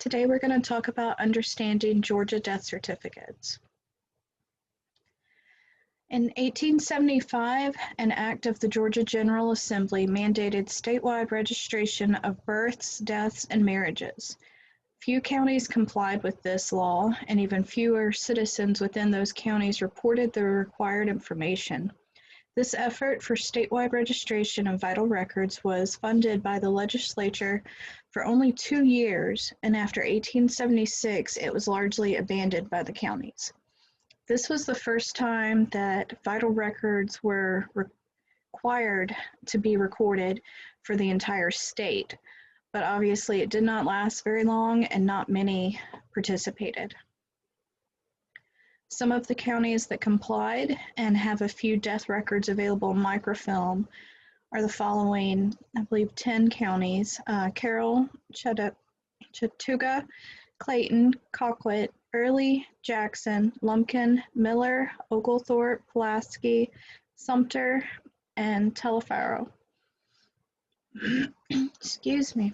Today we're going to talk about understanding Georgia death certificates. In 1875, an act of the Georgia General Assembly mandated statewide registration of births, deaths, and marriages. Few counties complied with this law, and even fewer citizens within those counties reported the required information. This effort for statewide registration of vital records was funded by the legislature for only 2 years, and after 1876, it was largely abandoned by the counties. This was the first time that vital records were required to be recorded for the entire state, but obviously it did not last very long and not many participated. Some of the counties that complied and have a few death records available in microfilm are the following, I believe 10 counties: Carroll, Chattooga, Clayton, Colquitt, Early, Jackson, Lumpkin, Miller, Oglethorpe, Pulaski, Sumter, and Taliaferro. Excuse me.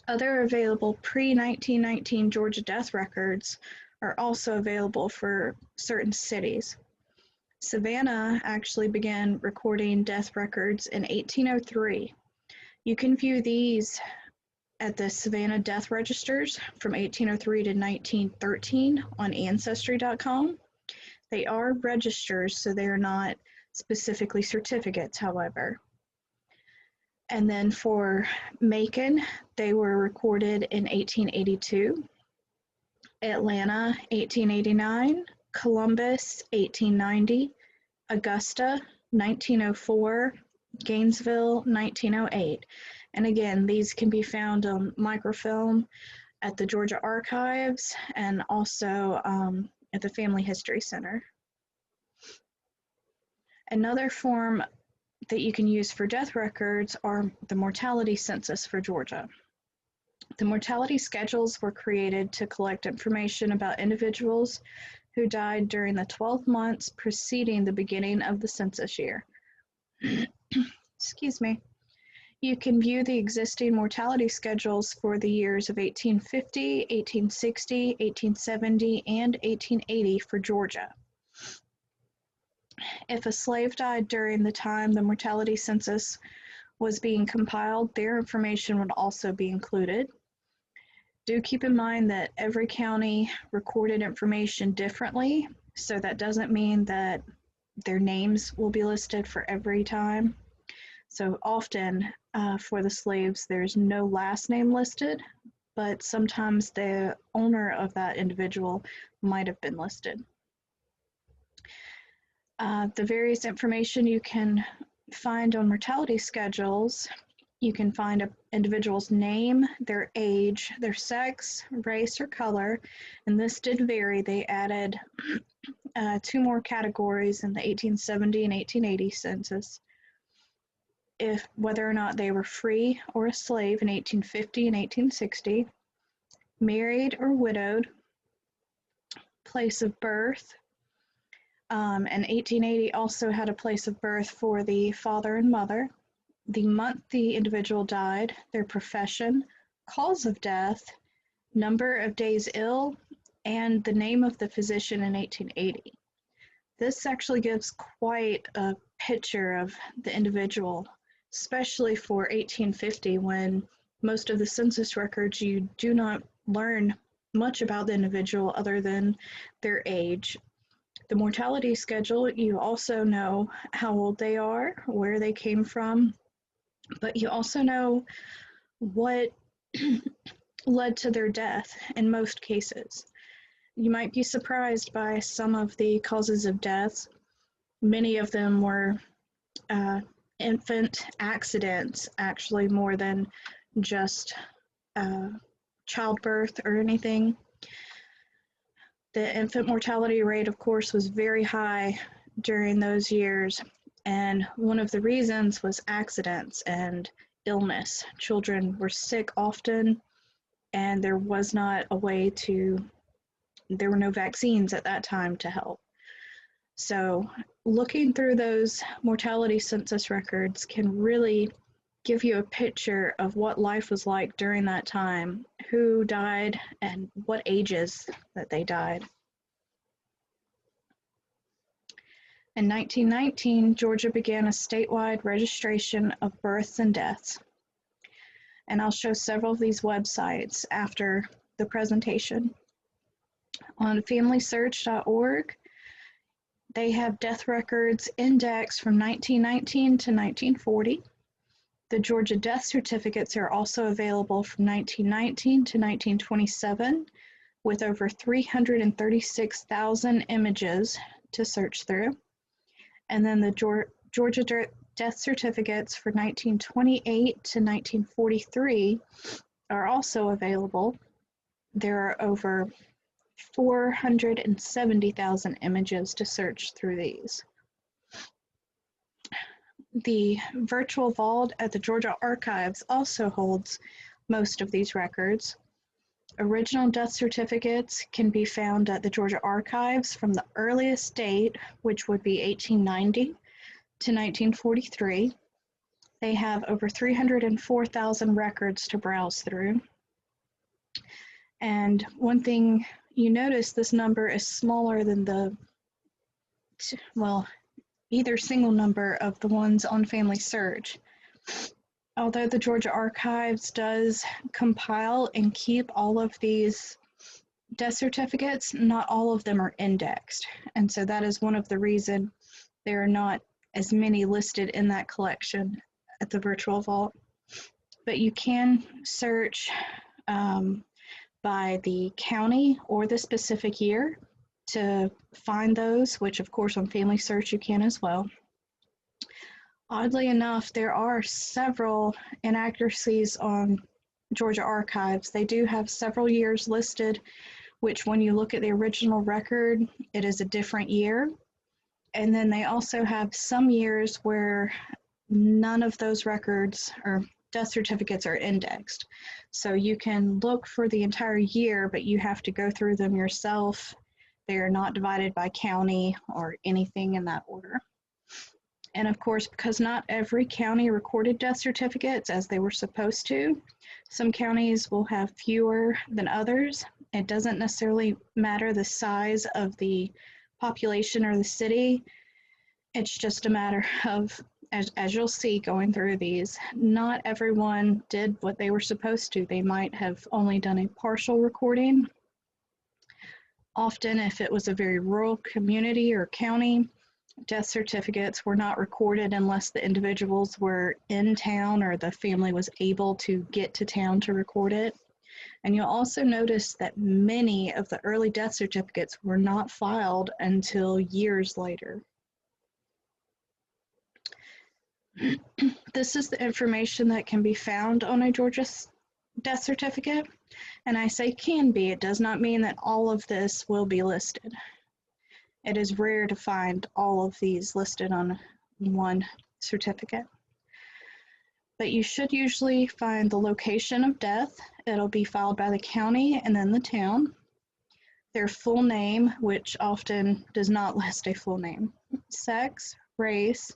Other available pre-1919 Georgia death records are also available for certain cities. Savannah actually began recording death records in 1803. You can view these at the Savannah Death Registers from 1803 to 1913 on Ancestry.com. They are registers, so they are not specifically certificates, however. And then for Macon, they were recorded in 1882. Atlanta, 1889, Columbus, 1890, Augusta, 1904, Gainesville, 1908. And again, these can be found on microfilm at the Georgia Archives and also at the Family History Center. Another form that you can use for death records are the mortality census for Georgia. The mortality schedules were created to collect information about individuals who died during the 12 months preceding the beginning of the census year. Excuse me. You can view the existing mortality schedules for the years of 1850, 1860, 1870, and 1880 for Georgia. If a slave died during the time the mortality census was being compiled, their information would also be included. Do keep in mind that every county recorded information differently, so that doesn't mean that their names will be listed for every time. So often for the slaves, there's no last name listed, but sometimes the owner of that individual might have been listed. The various information you can find on mortality schedules, you can find an individual's name, their age, their sex, race, or color, and this did vary. They added 2 more categories in the 1870 and 1880 census. Whether or not they were free or a slave in 1850 and 1860, married or widowed, place of birth, and 1880 also had a place of birth for the father and mother, the month the individual died, their profession, cause of death, number of days ill, and the name of the physician in 1880. This actually gives quite a picture of the individual, especially for 1850, when most of the census records you do not learn much about the individual other than their age. The mortality schedule, you also know how old they are, where they came from, but you also know what led to their death in most cases. You might be surprised by some of the causes of death. Many of them were infant accidents, actually, more than just childbirth or anything. The infant mortality rate, of course, was very high during those years, and one of the reasons was accidents and illness. Children were sick often, and there was not a way there were no vaccines at that time to help. So looking through those mortality census records can really give you a picture of what life was like during that time, who died, and what ages that they died. In 1919, Georgia began a statewide registration of births and deaths. And I'll show several of these websites after the presentation. On FamilySearch.org, they have death records indexed from 1919 to 1940. The Georgia death certificates are also available from 1919 to 1927, with over 336,000 images to search through. And then the Georgia death certificates for 1928 to 1943 are also available. There are over 470,000 images to search through these. The virtual vault at the Georgia Archives also holds most of these records. Original death certificates can be found at the Georgia Archives from the earliest date, which would be 1890 to 1943. They have over 304,000 records to browse through. And one thing you notice, this number is smaller than the, well, either single number of the ones on Family Search. Although the Georgia Archives does compile and keep all of these death certificates, not all of them are indexed. And so that is one of the reasons there are not as many listed in that collection at the virtual vault. But you can search by the county or the specific year to find those, which of course on Family Search you can as well. Oddly enough, there are several inaccuracies on Georgia Archives. They do have several years listed, which when you look at the original record, it is a different year. And then they also have some years where none of those records or death certificates are indexed. So you can look for the entire year, but you have to go through them yourself. They are not divided by county or anything in that order. And of course, because not every county recorded death certificates as they were supposed to, some counties will have fewer than others. It doesn't necessarily matter the size of the population or the city. It's just a matter of, as you'll see going through these, not everyone did what they were supposed to. They might have only done a partial recording. Often, if it was a very rural community or county, death certificates were not recorded unless the individuals were in town or the family was able to get to town to record it. And you'll also notice that many of the early death certificates were not filed until years later. This is the information that can be found on a Georgia death certificate. And I say can be, it does not mean that all of this will be listed. It is rare to find all of these listed on one certificate. But you should usually find the location of death. It'll be filed by the county and then the town. Their full name, which often does not list a full name. Sex, race,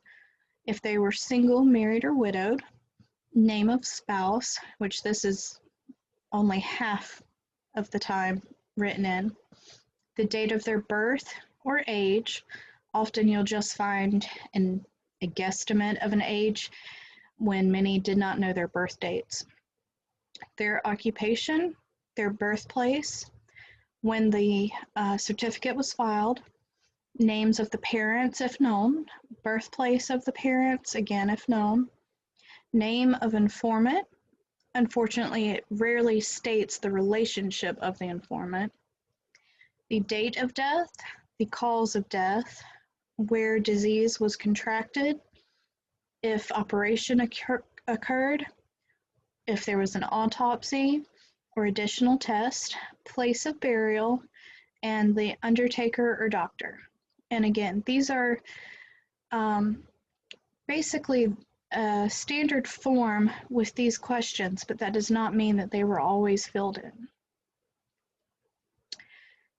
if they were single, married, or widowed. Name of spouse, which this is only half of the time written in. The date of their birth or age. Often you'll just find a guesstimate of an age when many did not know their birth dates. Their occupation, their birthplace, when the certificate was filed, names of the parents if known, birthplace of the parents, again if known, name of informant. Unfortunately, it rarely states the relationship of the informant. The date of death, the cause of death, where disease was contracted, if operation occurred, if there was an autopsy or additional test, place of burial, and the undertaker or doctor. And again, these are basically a standard form with these questions, but that does not mean that they were always filled in.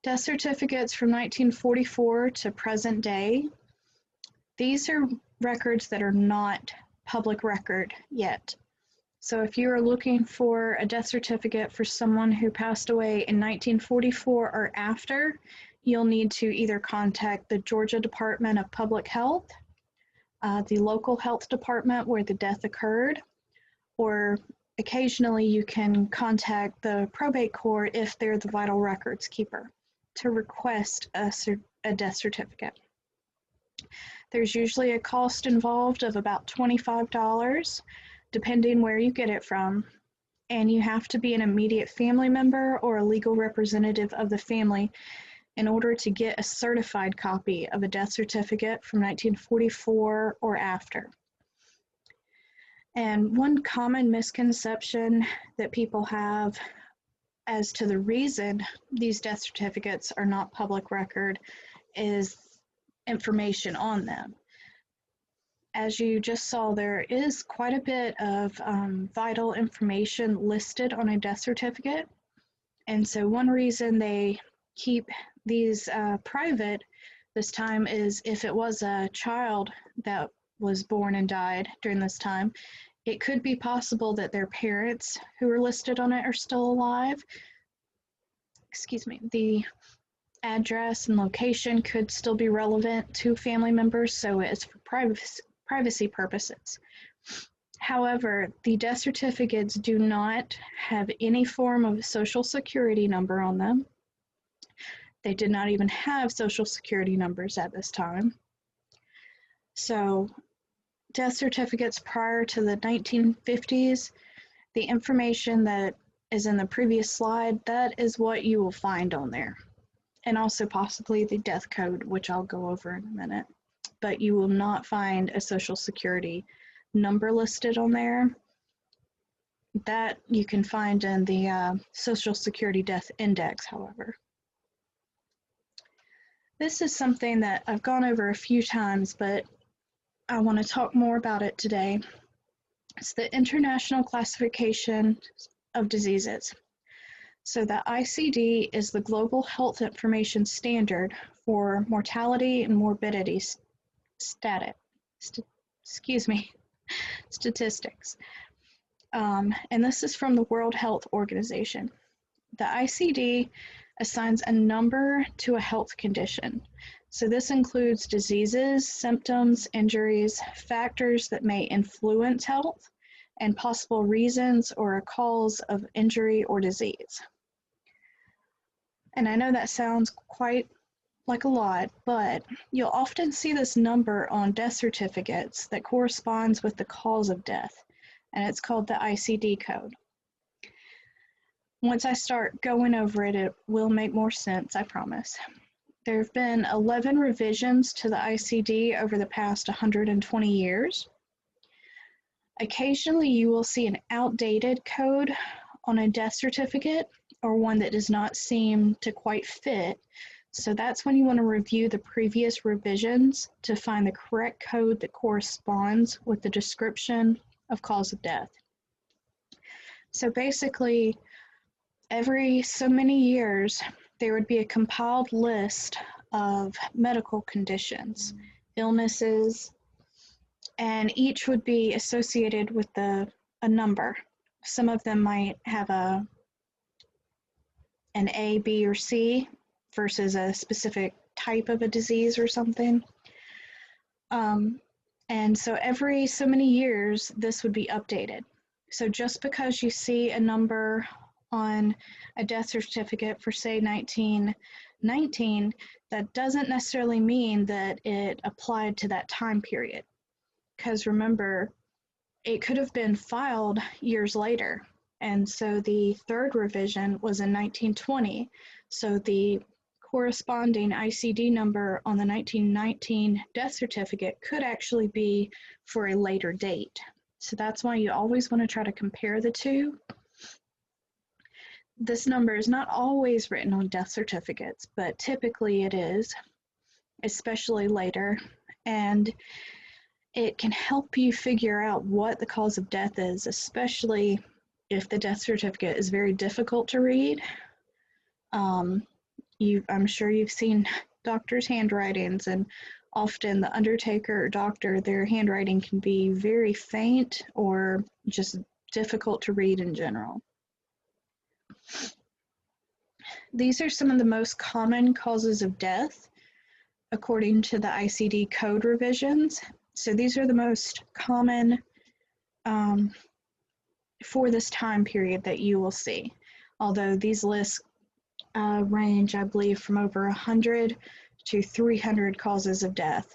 Death certificates from 1944 to present day. These are records that are not public record yet. So if you are looking for a death certificate for someone who passed away in 1944 or after, you'll need to either contact the Georgia Department of Public Health, the local health department where the death occurred, or occasionally you can contact the probate court if they're the vital records keeper to request a death certificate. There's usually a cost involved of about $25, depending where you get it from, and you have to be an immediate family member or a legal representative of the family in order to get a certified copy of a death certificate from 1944 or after. And one common misconception that people have as to the reason these death certificates are not public record is information on them. As you just saw, there is quite a bit of vital information listed on a death certificate. And so one reason they keep these private this time is if it was a child that was born and died during this time, it could be possible that their parents who were listed on it are still alive. Excuse me, the address and location could still be relevant to family members, so it's for privacy purposes. However, the death certificates do not have any form of social security number on them. They did not even have social security numbers at this time. So death certificates prior to the 1950s, the information that is in the previous slide, that is what you will find on there. And also possibly the death code, which I'll go over in a minute. But you will not find a social security number listed on there. That you can find in the Social Security Death Index, however. This is something that I've gone over a few times, but I want to talk more about it today. It's the International Classification of Diseases. So the ICD is the Global Health Information Standard for mortality and morbidity statistics. And this is from the World Health Organization. The ICD assigns a number to a health condition. So this includes diseases, symptoms, injuries, factors that may influence health, and possible reasons or a cause of injury or disease. And I know that sounds quite like a lot, but you'll often see this number on death certificates that corresponds with the cause of death, and it's called the ICD code. Once I start going over it, it will make more sense, I promise. There have been 11 revisions to the ICD over the past 120 years. Occasionally, you will see an outdated code on a death certificate or one that does not seem to quite fit. So that's when you want to review the previous revisions to find the correct code that corresponds with the description of cause of death. So basically, every so many years, there would be a compiled list of medical conditions, illnesses, and each would be associated with a number. Some of them might have an A, B, or C versus a specific type of a disease or something. And so every so many years, this would be updated. So just because you see a number on a death certificate for, say, 1919, that doesn't necessarily mean that it applied to that time period. Because remember, it could have been filed years later. And so the third revision was in 1920. So the corresponding ICD number on the 1919 death certificate could actually be for a later date. So that's why you always want to try to compare the two. This number is not always written on death certificates, but typically it is, especially later. And it can help you figure out what the cause of death is, especially if the death certificate is very difficult to read. I'm sure you've seen doctors' handwritings, and often the undertaker or doctor, their handwriting can be very faint or just difficult to read in general. These are some of the most common causes of death according to the ICD code revisions. So these are the most common for this time period that you will see, although these lists range, I believe, from over 100 to 300 causes of death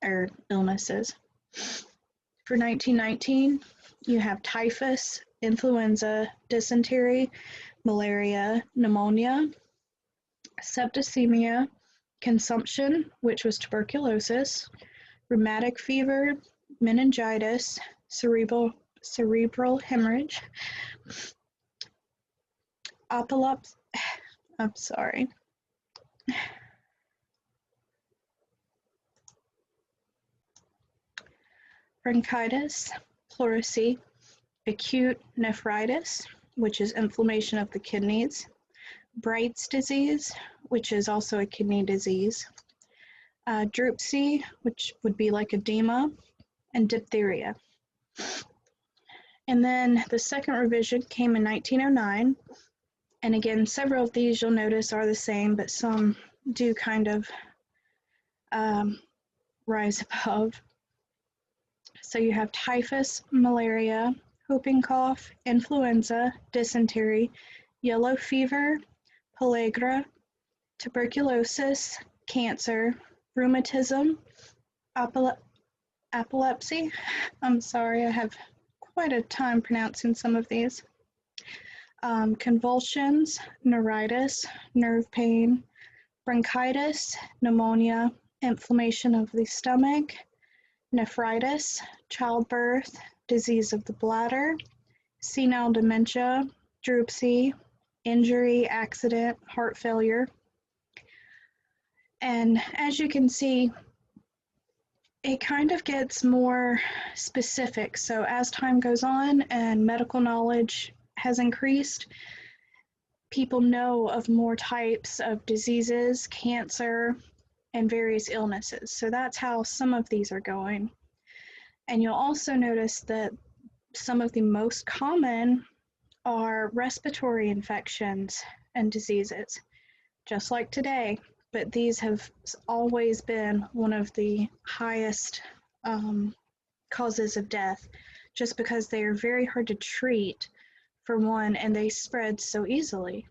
or illnesses. For 1919, you have typhus, influenza, dysentery, malaria, pneumonia, septicemia, consumption, which was tuberculosis, rheumatic fever, meningitis, cerebral hemorrhage, bronchitis, pleurisy, acute nephritis, which is inflammation of the kidneys, Bright's disease, which is also a kidney disease, dropsy, which would be like edema, and diphtheria. And then the second revision came in 1909. And again, several of these you'll notice are the same, but some do kind of rise above. So you have typhus, malaria, whooping cough, influenza, dysentery, yellow fever, pellagra, tuberculosis, cancer, rheumatism, epilepsy. I'm sorry, I have quite a time pronouncing some of these. Convulsions, neuritis, nerve pain, bronchitis, pneumonia, inflammation of the stomach, nephritis, childbirth, disease of the bladder, senile dementia, dropsy, injury, accident, heart failure. And as you can see, it kind of gets more specific. So as time goes on and medical knowledge has increased, people know of more types of diseases, cancer, and various illnesses. So that's how some of these are going. And you'll also notice that some of the most common are respiratory infections and diseases, just like today. But these have always been one of the highest causes of death, just because they are very hard to treat, for one, and they spread so easily.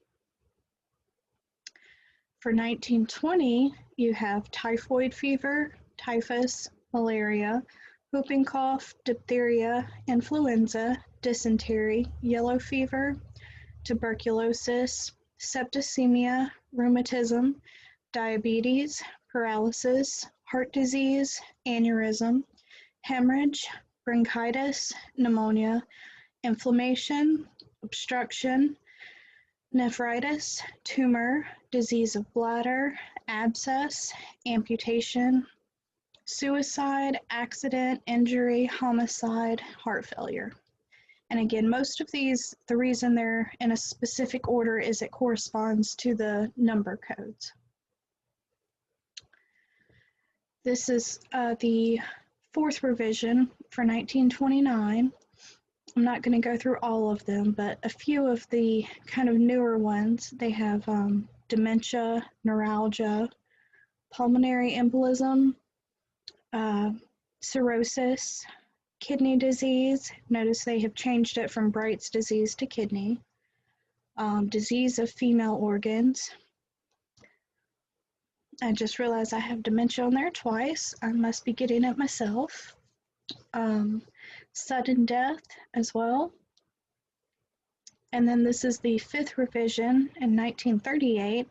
For 1920, you have typhoid fever, typhus, malaria, whooping cough, diphtheria, influenza, dysentery, yellow fever, tuberculosis, septicemia, rheumatism, diabetes, paralysis, heart disease, aneurysm, hemorrhage, bronchitis, pneumonia, inflammation, obstruction, nephritis, tumor, disease of bladder, abscess, amputation, suicide, accident, injury, homicide, heart failure. And again, most of these, the reason they're in a specific order is it corresponds to the number codes. This is the fourth revision for 1929. I'm not going to go through all of them, but a few of the kind of newer ones. They have dementia, neuralgia, pulmonary embolism, cirrhosis, kidney disease. Notice they have changed it from Bright's disease to kidney. Disease of female organs. I just realized I have dementia on there twice. I must be getting it myself. Sudden death as well. And then this is the fifth revision in 1938,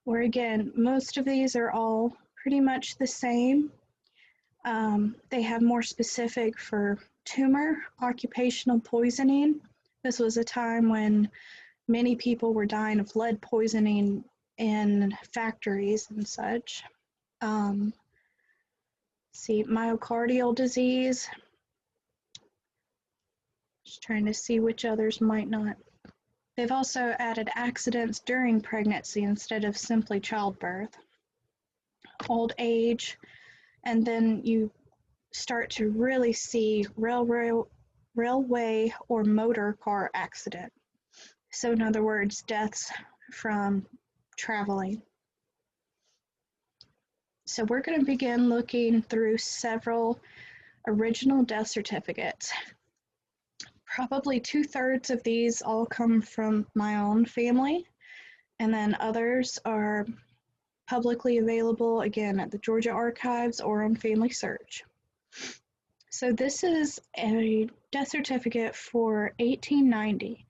where again, most of these are all pretty much the same. They have more specific for tumor, occupational poisoning. This was a time when many people were dying of lead poisoning in factories and such. See, myocardial disease. Just trying to see which others might not. They've also added accidents during pregnancy instead of simply childbirth. old age, and then you start to really see railway or motor car accident. So in other words, deaths from traveling. So we're going to begin looking through several original death certificates. Probably 2/3 of these all come from my own family, and then others are publicly available, again, at the Georgia Archives or on Family Search. So this is a death certificate for 1890,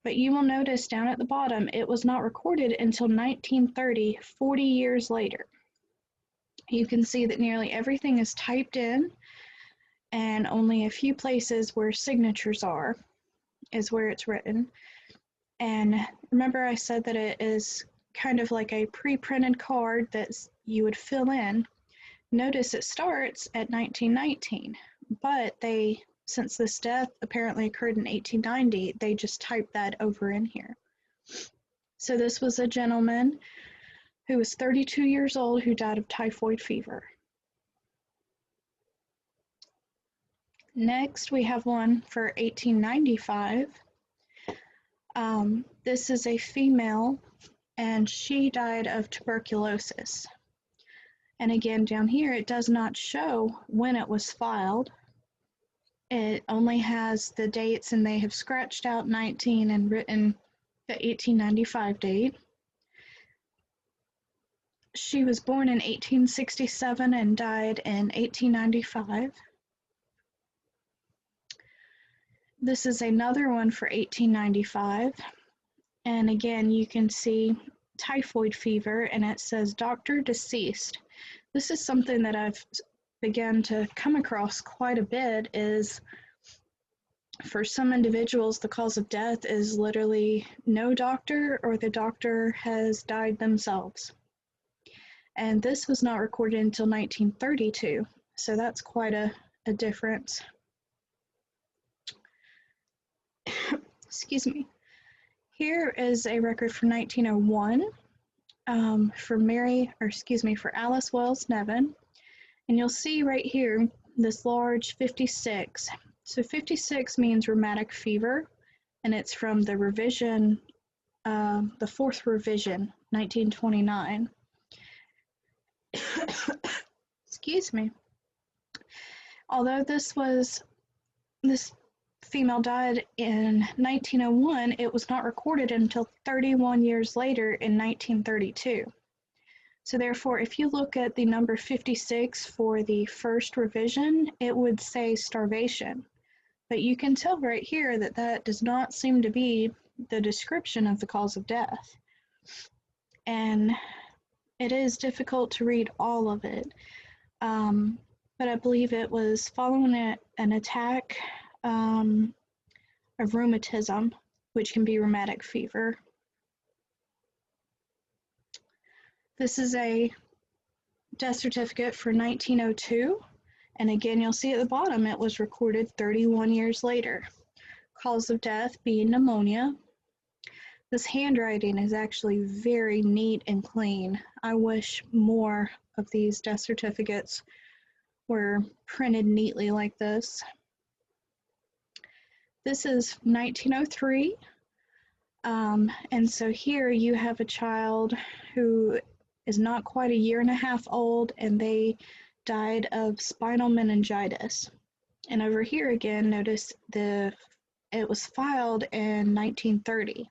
but you will notice down at the bottom it was not recorded until 1930, 40 years later. You can see that nearly everything is typed in, and only a few places where signatures are is where it's written. And remember I said that it is kind of like a pre-printed card that you would fill in. Notice it starts at 1919, but since this death apparently occurred in 1890, they just typed that over in here. So this was a gentleman who was 32 years old who died of typhoid fever. Next, we have one for 1895. This is a female, and she died of tuberculosis. And again, down here, it does not show when it was filed. It only has the dates, and they have scratched out 19 and written the 1895 date. She was born in 1867 and died in 1895. This is another one for 1895. And again, you can see typhoid fever, and it says doctor deceased. This is something that I've begun to come across quite a bit, is for some individuals, the cause of death is literally no doctor, or the doctor has died themselves. And this was not recorded until 1932, so that's quite a difference. Excuse me. Here is a record for 1901 for Alice Wells Nevin. And you'll see right here this large 56. So 56 means rheumatic fever, and it's from the revision, the fourth revision, 1929. Excuse me. Although this female died in 1901, it was not recorded until 31 years later in 1932. So therefore, if you look at the number 56 for the first revision, it would say starvation. But you can tell right here that that does not seem to be the description of the cause of death. And it is difficult to read all of it. But I believe it was following an attack of rheumatism, which can be rheumatic fever. This is a death certificate for 1902, and again, you'll see at the bottom it was recorded 31 years later. Cause of death being pneumonia. This handwriting is actually very neat and clean. I wish more of these death certificates were printed neatly like this. This is 1903, and so here you have a child who is not quite a year and a half old, and they died of spinal meningitis. And over here again, notice it was filed in 1930.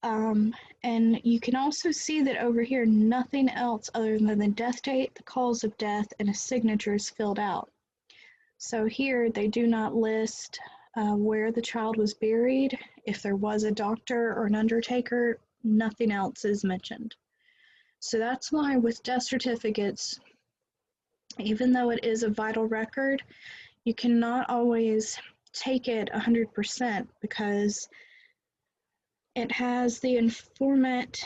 And you can also see that over here, nothing else other than the death date, the cause of death, and a signature is filled out. So here they do not list where the child was buried. If there was a doctor or an undertaker, nothing else is mentioned. So that's why with death certificates, even though it is a vital record, you cannot always take it 100% because it has the informant,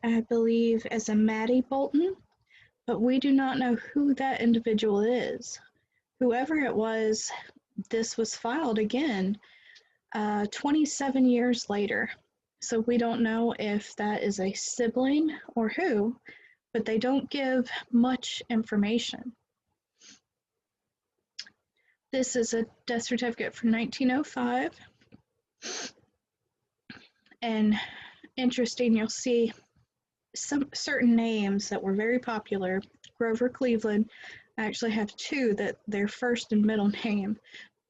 I believe, as a Mattie Bolton, but we do not know who that individual is. Whoever it was, this was filed again 27 years later. So we don't know if that is a sibling or who, but they don't give much information. This is a death certificate from 1905. And interesting, you'll see some certain names that were very popular. Grover Cleveland, I actually have two that their first and middle name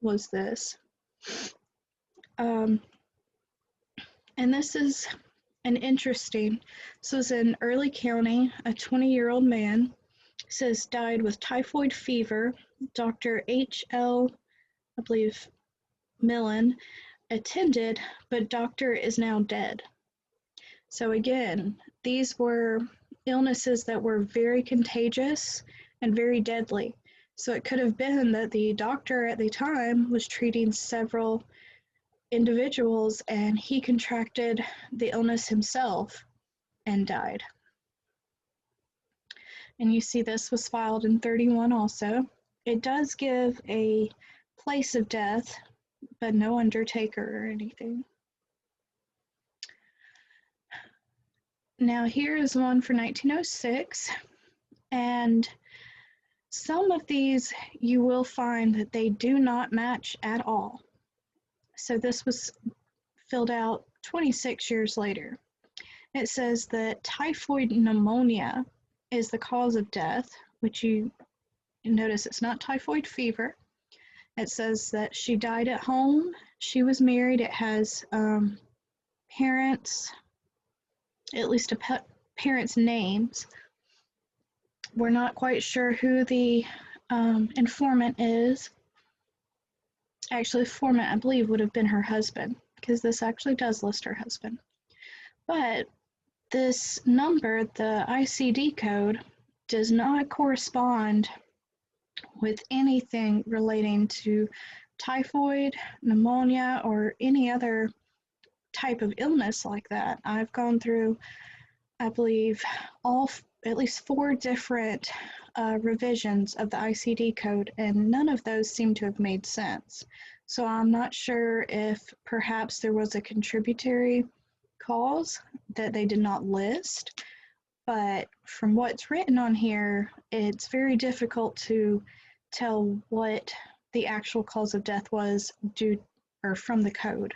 was this. And this is an interesting, this was in Early County, a 20-year-old man, says died with typhoid fever. Dr. H.L., I believe, Millen, attended, but doctor is now dead. So again, these were illnesses that were very contagious and very deadly. So it could have been that the doctor at the time was treating several individuals and he contracted the illness himself and died. And you see this was filed in 31 also. It does give a place of death, but no undertaker or anything. Now here is one for 1906, and some of these you will find that they do not match at all. So this was filled out 26 years later. It says that typhoid pneumonia is the cause of death, which you notice it's not typhoid fever. It says that she died at home. She was married. It has parents, at least parents' names. We're not quite sure who the informant is. Actually, the informant, I believe, would have been her husband, because this actually does list her husband. But this number, the ICD code, does not correspond with anything relating to typhoid, pneumonia, or any other type of illness like that. I've gone through, I believe, at least 4 different revisions of the ICD code, and none of those seem to have made sense. So I'm not sure if perhaps there was a contributory cause that they did not list, but from what's written on here, it's very difficult to tell what the actual cause of death was from the code.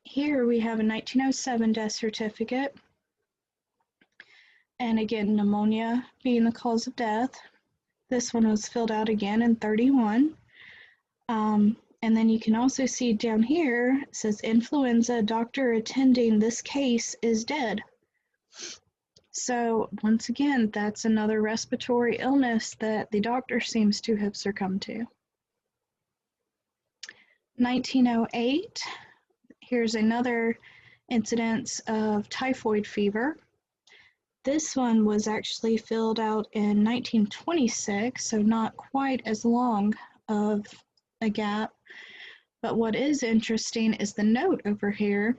Here we have a 1907 death certificate, and again, pneumonia being the cause of death. This one was filled out again in 31. And then you can also see down here, it says influenza, doctor attending this case is dead. So once again, that's another respiratory illness that the doctor seems to have succumbed to. 1908, here's another incidence of typhoid fever. This one was actually filled out in 1926, so not quite as long of a gap. But what is interesting is the note over here.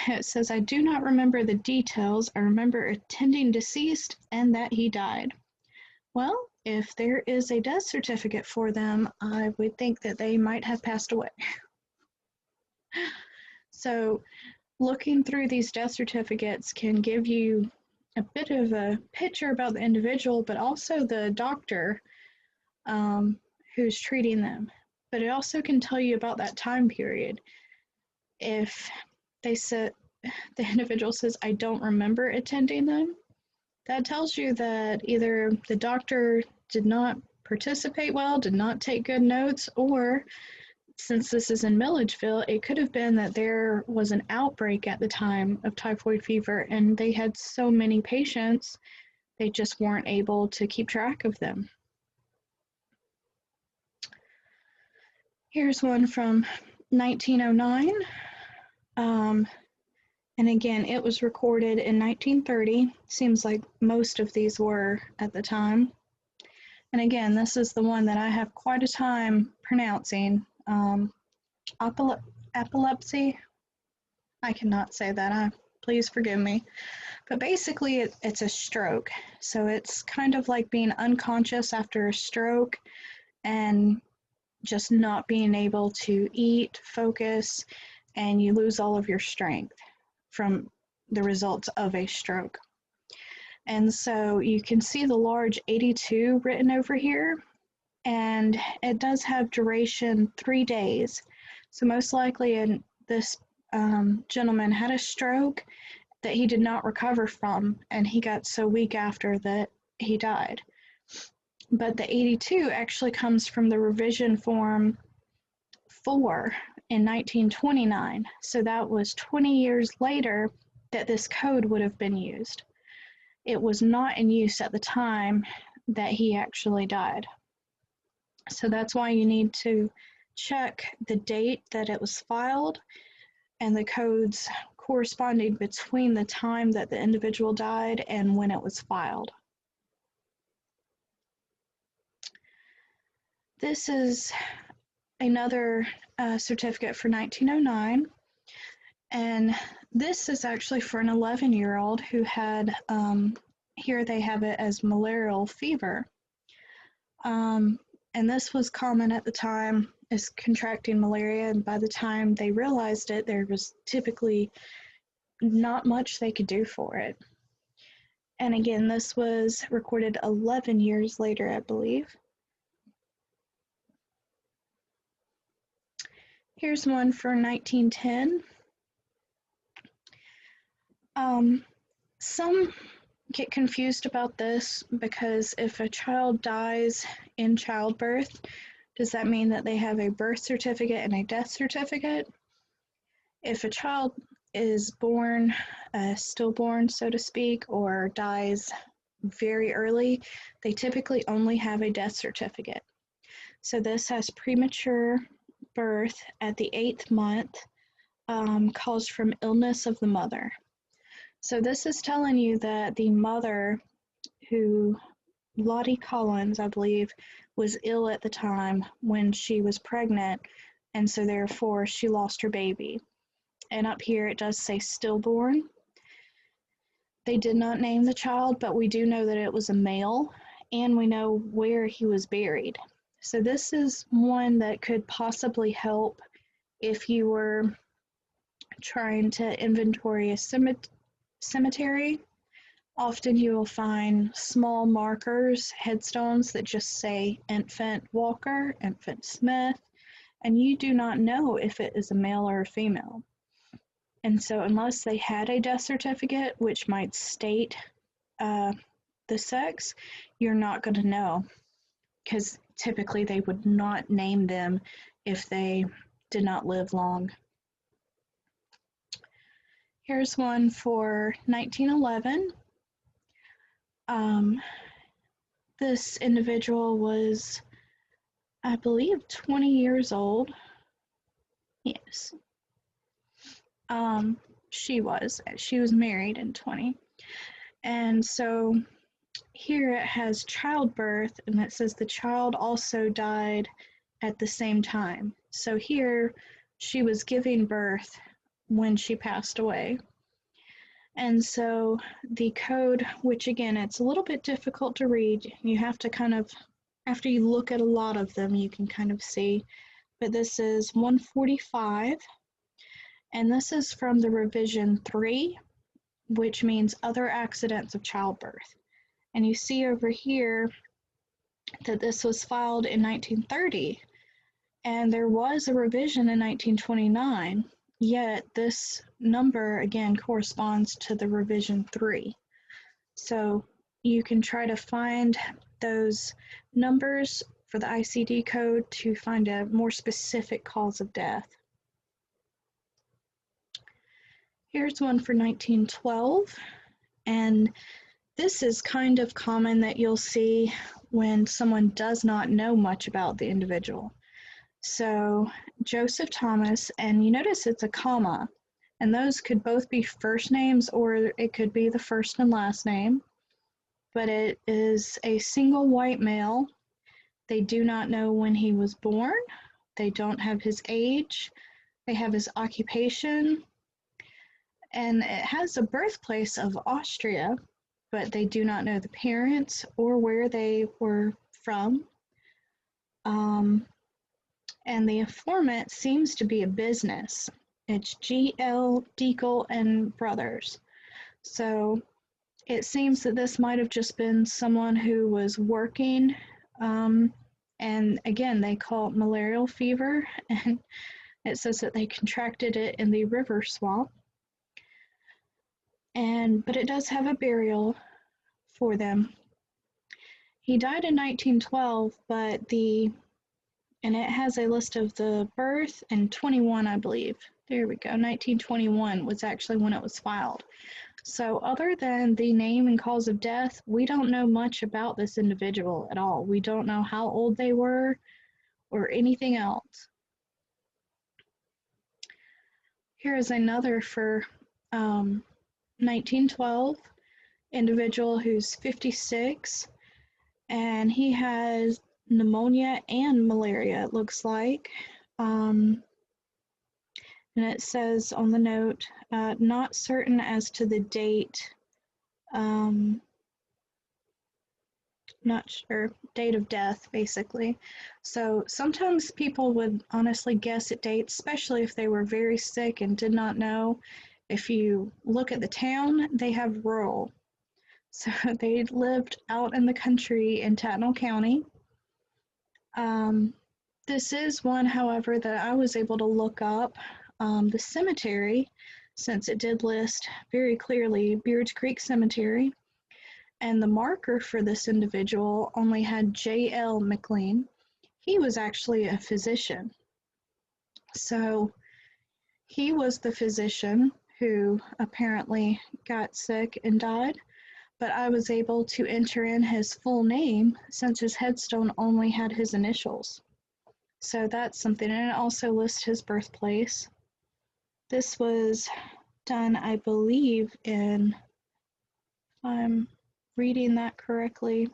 It says, I do not remember the details. I remember attending deceased and that he died. Well, if there is a death certificate for them, I would think that they might have passed away. So looking through these death certificates can give you a bit of a picture about the individual, but also the doctor who's treating them. But it also can tell you about that time period. If they said, the individual says, I don't remember attending them, that tells you that either the doctor did not participate well, did not take good notes, or since this is in Milledgeville, it could have been that there was an outbreak at the time of typhoid fever and they had so many patients, they just weren't able to keep track of them. Here's one from 1909. And again, it was recorded in 1930. Seems like most of these were at the time. And again, this is the one that I have quite a time pronouncing. Epilepsy. I cannot say that. Please forgive me. But basically, it's a stroke. So it's kind of like being unconscious after a stroke and just not being able to eat, focus, and you lose all of your strength from the results of a stroke. And so you can see the large 82 written over here, and it does have duration 3 days. So most likely this gentleman had a stroke that he did not recover from, and he got so weak after that he died. But the 82 actually comes from the revision form 4 in 1929. So that was 20 years later that this code would have been used. It was not in use at the time that he actually died. So that's why you need to check the date that it was filed and the codes corresponding between the time that the individual died and when it was filed. This is another certificate for 1909, and this is actually for an 11-year-old who had, here they have it as malarial fever. And this was common at the time as contracting malaria, and by the time they realized it, there was typically not much they could do for it. And again, this was recorded 11 years later, I believe. Here's one for 1910. Some get confused about this because if a child dies in childbirth, does that mean that they have a birth certificate and a death certificate? If a child is born, stillborn, so to speak, or dies very early, they typically only have a death certificate. So this has premature birth at the 8th month, caused from illness of the mother. So this is telling you that the mother, who Lottie Collins, I believe, was ill at the time when she was pregnant, and so therefore she lost her baby. And up here it does say stillborn. They did not name the child, but we do know that it was a male, and we know where he was buried. So this is one that could possibly help if you were trying to inventory a cemetery. Often you will find small markers, headstones that just say Infant Walker, Infant Smith, and you do not know if it is a male or a female. And so unless they had a death certificate, which might state the sex, you're not going to know, because typically they would not name them if they did not live long. Here's one for 1911. This individual was, I believe, 20 years old. Yes. She was married in 20. And so here it has childbirth, and it says the child also died at the same time. So here she was giving birth when she passed away. And so the code, which again, it's a little bit difficult to read. You have to kind of, after you look at a lot of them, you can kind of see. But this is 145, and this is from the revision 3, which means other accidents of childbirth. And you see over here that this was filed in 1930, and there was a revision in 1929. Yet this number, again, corresponds to the revision 3. So you can try to find those numbers for the ICD code to find a more specific cause of death. Here's one for 1912, and this is kind of common that you'll see when someone does not know much about the individual. So Joseph Thomas, and you notice it's a comma, and those could both be first names or it could be the first and last name, but it is a single white male. They do not know when he was born. They don't have his age. They have his occupation, and it has a birthplace of Austria, but they do not know the parents or where they were from. And the informant seems to be a business. It's G.L. Deacle and Brothers. So it seems that this might have just been someone who was working, and again, they call it malarial fever, and it says that they contracted it in the river swamp. But it does have a burial for them. He died in 1912, and it has a list of the birth and 21, I believe. There we go. 1921 was actually when it was filed. So other than the name and cause of death, we don't know much about this individual at all. We don't know how old they were or anything else. Here is another for 1912 individual who's 56, and he has pneumonia and malaria, it looks like. And it says on the note, not certain as to the date, not sure, date of death, basically. So sometimes people would honestly guess at dates, especially if they were very sick and did not know. If you look at the town, they have rural. So they lived out in the country in Tattnall County. This is one, however, that I was able to look up. The cemetery, since it did list very clearly Beards Creek Cemetery, and the marker for this individual only had J.L. McLean. He was actually a physician. So he was the physician who apparently got sick and died, but I was able to enter in his full name since his headstone only had his initials. So that's something, and it also lists his birthplace. This was done, I believe, in, if I'm reading that correctly,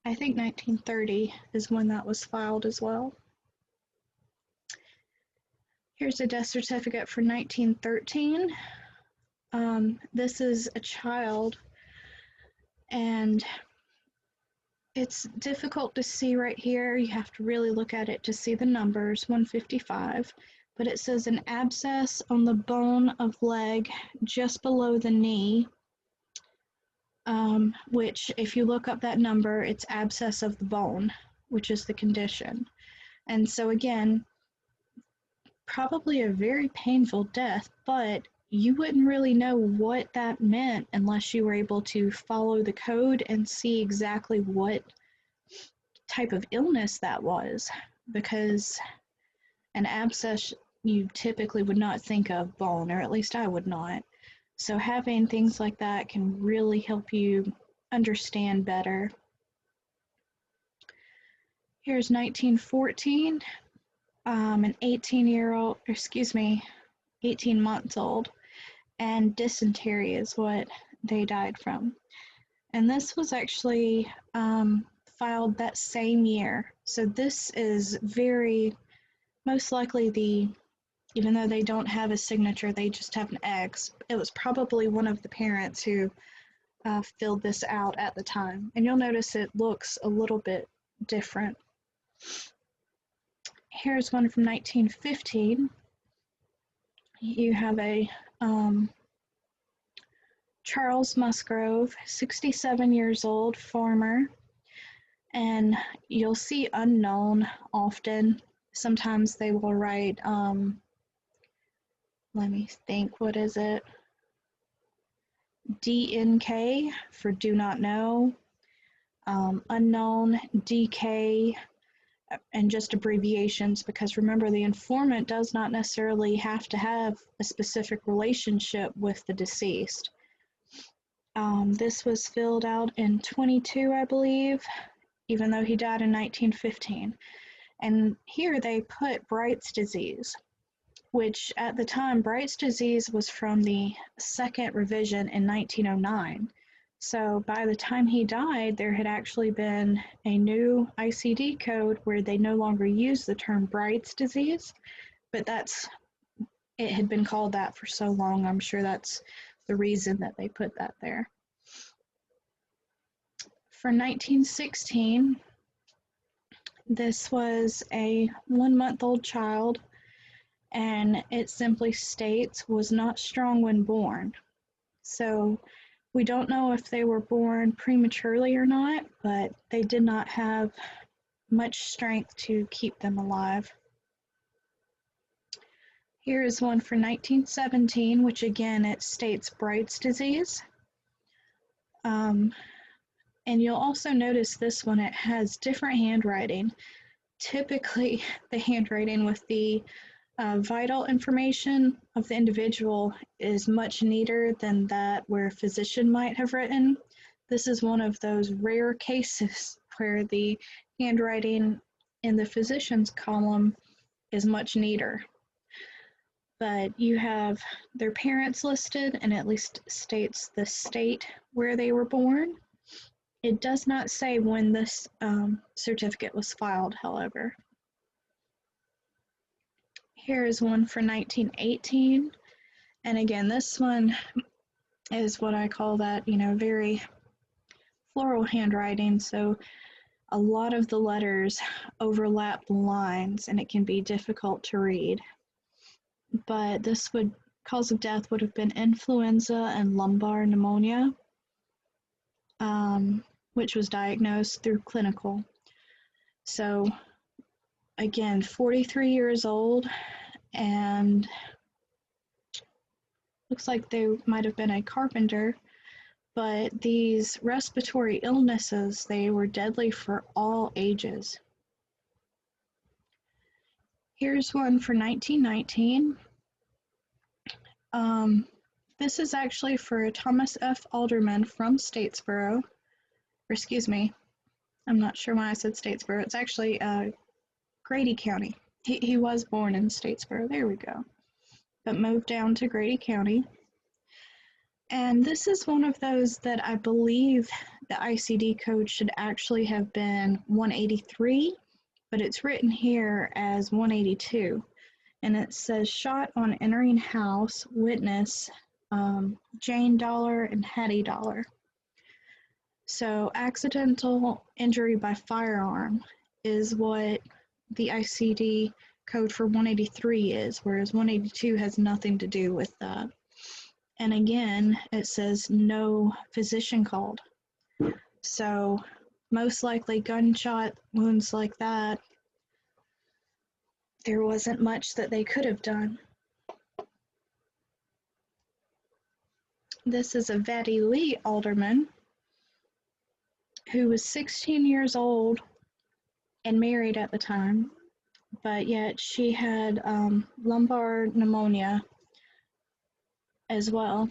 I think 1930 is when that was filed as well. Here's a death certificate for 1913. This is a child, and it's difficult to see right here. You have to really look at it to see the numbers, 155. But it says an abscess on the bone of leg just below the knee, which if you look up that number, it's abscess of the bone, which is the condition. And so again, probably a very painful death, but you wouldn't really know what that meant unless you were able to follow the code and see exactly what type of illness that was, because an abscess you typically would not think of bone, or at least I would not. So having things like that can really help you understand better. Here's 1914, an 18 months old, and dysentery is what they died from. And this was actually filed that same year. So this is very, most likely even though they don't have a signature, they just have an X. It was probably one of the parents who filled this out at the time. And you'll notice it looks a little bit different. Here's one from 1915. You have a Charles Musgrove, 67 years old, farmer. And you'll see unknown often. Sometimes they will write, let me think, what is it? DNK for do not know, unknown, DK, and just abbreviations, because remember, the informant does not necessarily have to have a specific relationship with the deceased. This was filled out in 22, I believe, even though he died in 1915. And here they put Bright's disease, which at the time, Bright's disease was from the second revision in 1909. So by the time he died, there had actually been a new ICD code where they no longer use the term Bright's disease, but it had been called that for so long. I'm sure that's the reason that they put that there. For 1916, this was a 1-month-old child, and it simply states was not strong when born. So we don't know if they were born prematurely or not, but they did not have much strength to keep them alive. Here is one for 1917, which again, it states Bright's disease. And you'll also notice this one, it has different handwriting. Typically, the handwriting with the vital information of the individual is much neater than that where a physician might have written. This is one of those rare cases where the handwriting in the physician's column is much neater. But you have their parents listed, and at least states the state where they were born. It does not say when this certificate was filed, however. Here is one for 1918. And again, this one is what I call that, very floral handwriting. So a lot of the letters overlap the lines, and it can be difficult to read. But cause of death would have been influenza and lumbar pneumonia, which was diagnosed through clinical. So again, 43 years old, and looks like they might have been a carpenter, but these respiratory illnesses, they were deadly for all ages. Here's one for 1919. This is actually for Thomas F. Alderman from Statesboro, or excuse me, I'm not sure why I said Statesboro. It's actually Grady County. He was born in Statesboro, there we go, but moved down to Grady County. And this is one of those that I believe the ICD code should actually have been 183, but it's written here as 182. And it says, shot on entering house, witness Jane Dollar and Hattie Dollar. So accidental injury by firearm is what the ICD code for 183 is, whereas 182 has nothing to do with that. And again, it says no physician called. So most likely gunshot wounds like that, there wasn't much that they could have done. This is a Vatie Lee Alderman who was 16 years old and married at the time, but yet she had lumbar pneumonia as well.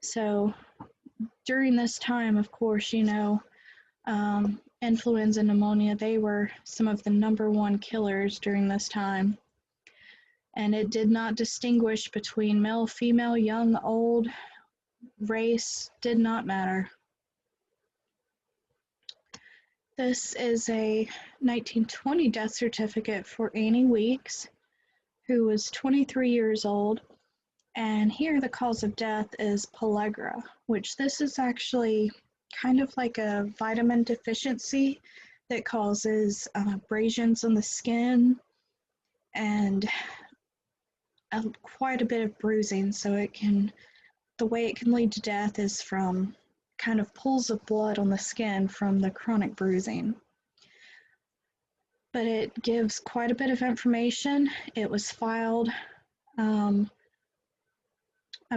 So during this time, of course, influenza, pneumonia, they were some of the #1 killers during this time. And it did not distinguish between male, female, young, old, race, did not matter. This is a 1920 death certificate for Annie Weeks, who was 23 years old. And here the cause of death is pellagra, which this is actually kind of like a vitamin deficiency that causes abrasions on the skin and quite a bit of bruising. So the way it can lead to death is from kind of pools of blood on the skin from the chronic bruising. But it gives quite a bit of information. It was filed, I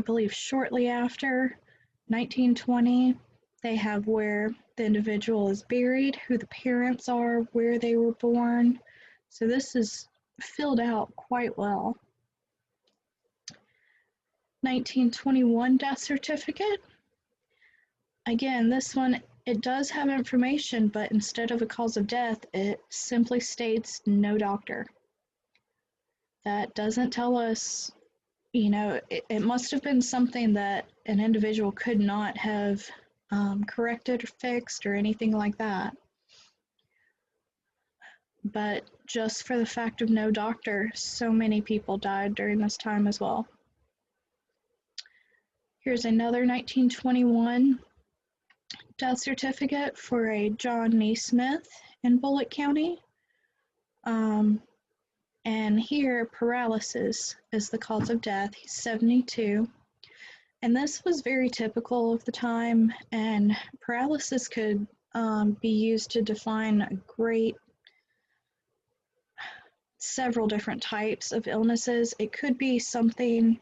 believe, shortly after 1920. They have where the individual is buried, who the parents are, where they were born. So this is filled out quite well. 1921 death certificate. Again, this one, it does have information, but instead of a cause of death, it simply states no doctor. That doesn't tell us, it must have been something that an individual could not have corrected or fixed or anything like that. But just for the fact of no doctor, so many people died during this time as well. Here's another 1921 death certificate for a John NeSmith in Bullitt County. And here, paralysis is the cause of death. He's 72. And this was very typical of the time, and paralysis could be used to define several different types of illnesses. It could be something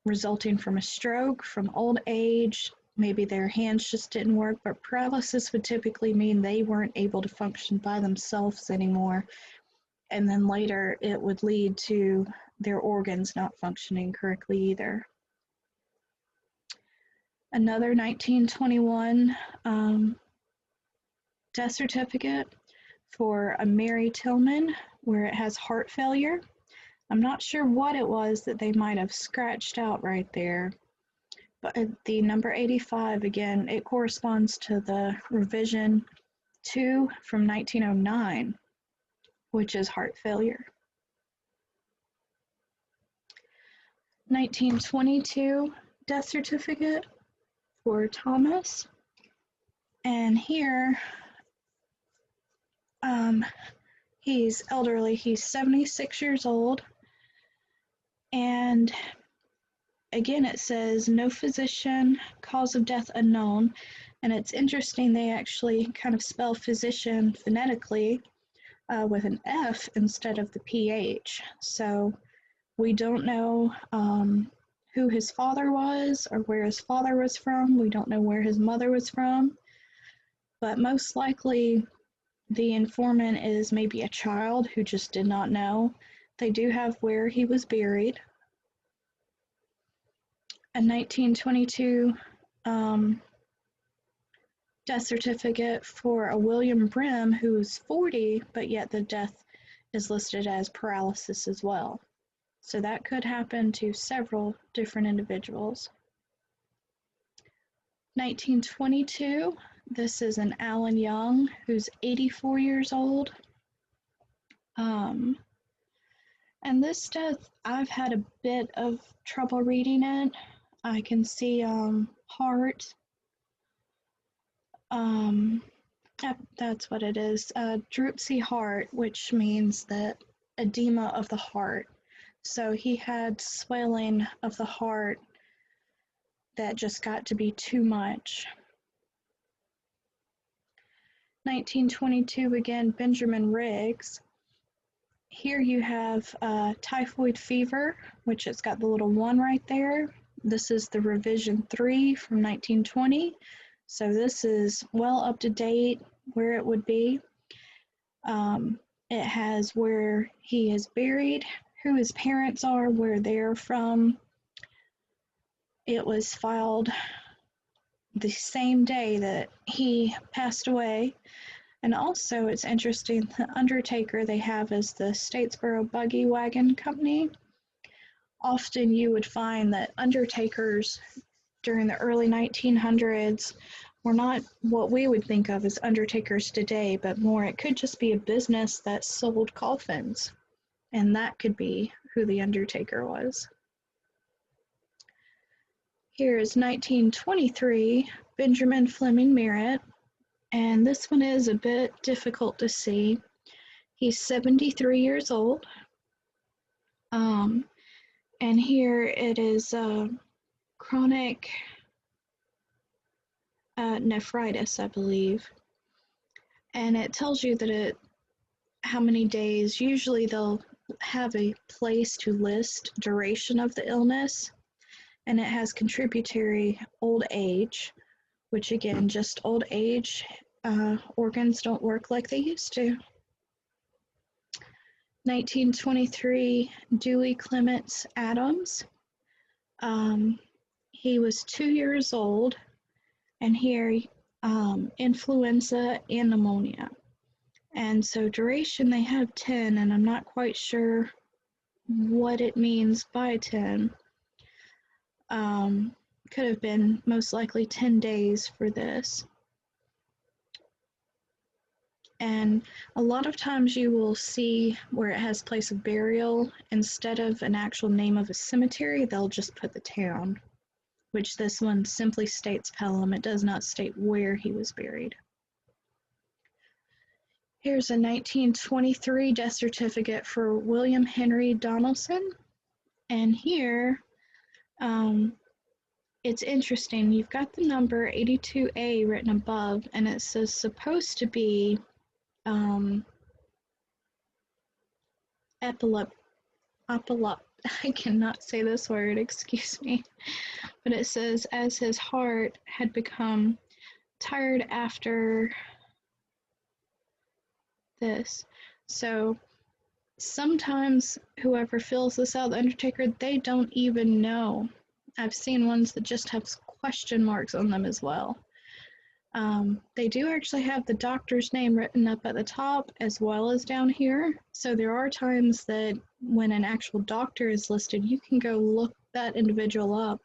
resulting from a stroke, from old age, maybe their hands just didn't work, but paralysis would typically mean they weren't able to function by themselves anymore. And then later it would lead to their organs not functioning correctly either. Another 1921 death certificate for a Mary Tillman, where it has heart failure. I'm not sure what it was that they might have scratched out right there, but the number 85, again, it corresponds to the revision 2 from 1909, which is heart failure. 1922 death certificate for Thomas, and here he's elderly. He's 76 years old, and again it says no physician, cause of death unknown. And it's interesting, they actually kind of spell physician phonetically with an F instead of the PH. So we don't know who his father was or where his father was from. We don't know where his mother was from, but most likely the informant is maybe a child who just did not know. They do have where he was buried. A 1922 death certificate for a William Brim, who's 40, but yet the death is listed as paralysis as well. So that could happen to several different individuals. 1922, this is an Alan Young, who's 84 years old. And this death, I've had a bit of trouble reading it. I can see heart. That's what it is. Dropsy heart, which means that edema of the heart. So he had swelling of the heart that just got to be too much. 1922 again, Benjamin Riggs. Here you have typhoid fever, which it's got the little 1 right there. This is the revision 3 from 1920. So this is well up to date where it would be. It has where he is buried, who his parents are, where they're from. It was filed the same day that he passed away. And also it's interesting, the undertaker they have is the Statesboro Buggy Wagon Company. Often you would find that undertakers during the early 1900s were not what we would think of as undertakers today, but more it could just be a business that sold coffins. And that could be who the undertaker was. Here's 1923, Benjamin Flemming Merritt, and this one is a bit difficult to see. He's 73 years old, and here it is chronic nephritis, I believe, and it tells you that how many days. Usually they'll have a place to list duration of the illness, and it has contributory old age, which again, just old age, organs don't work like they used to. 1923, Dewey Clements Adams. He was 2 years old, and here, influenza and pneumonia. And so duration, they have 10, and I'm not quite sure what it means by 10. Could have been most likely 10 days for this. And a lot of times you will see where it has place of burial, instead of an actual name of a cemetery, they'll just put the town, which this one simply states Pelham. It does not state where he was buried. Here's a 1923 death certificate for William Henry Donaldson. And here, it's interesting. You've got the number 82A written above, and it says supposed to be I cannot say this word, excuse me. But it says, as his heart had become tired after this. So sometimes whoever fills this out, the Undertaker, they don't even know. I've seen ones that just have question marks on them as well. They do actually have the doctor's name written up at the top as well as down here. So there are times that when an actual doctor is listed, you can go look that individual up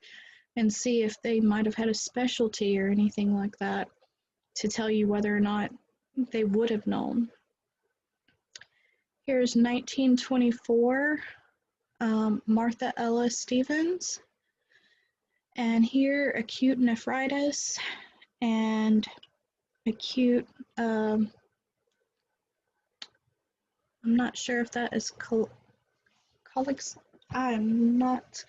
and see if they might have had a specialty or anything like that to tell you whether or not they would have known. Here's 1924, Martha Ella Stevens. And here, acute nephritis and acute, I'm not sure if that is colics. I'm not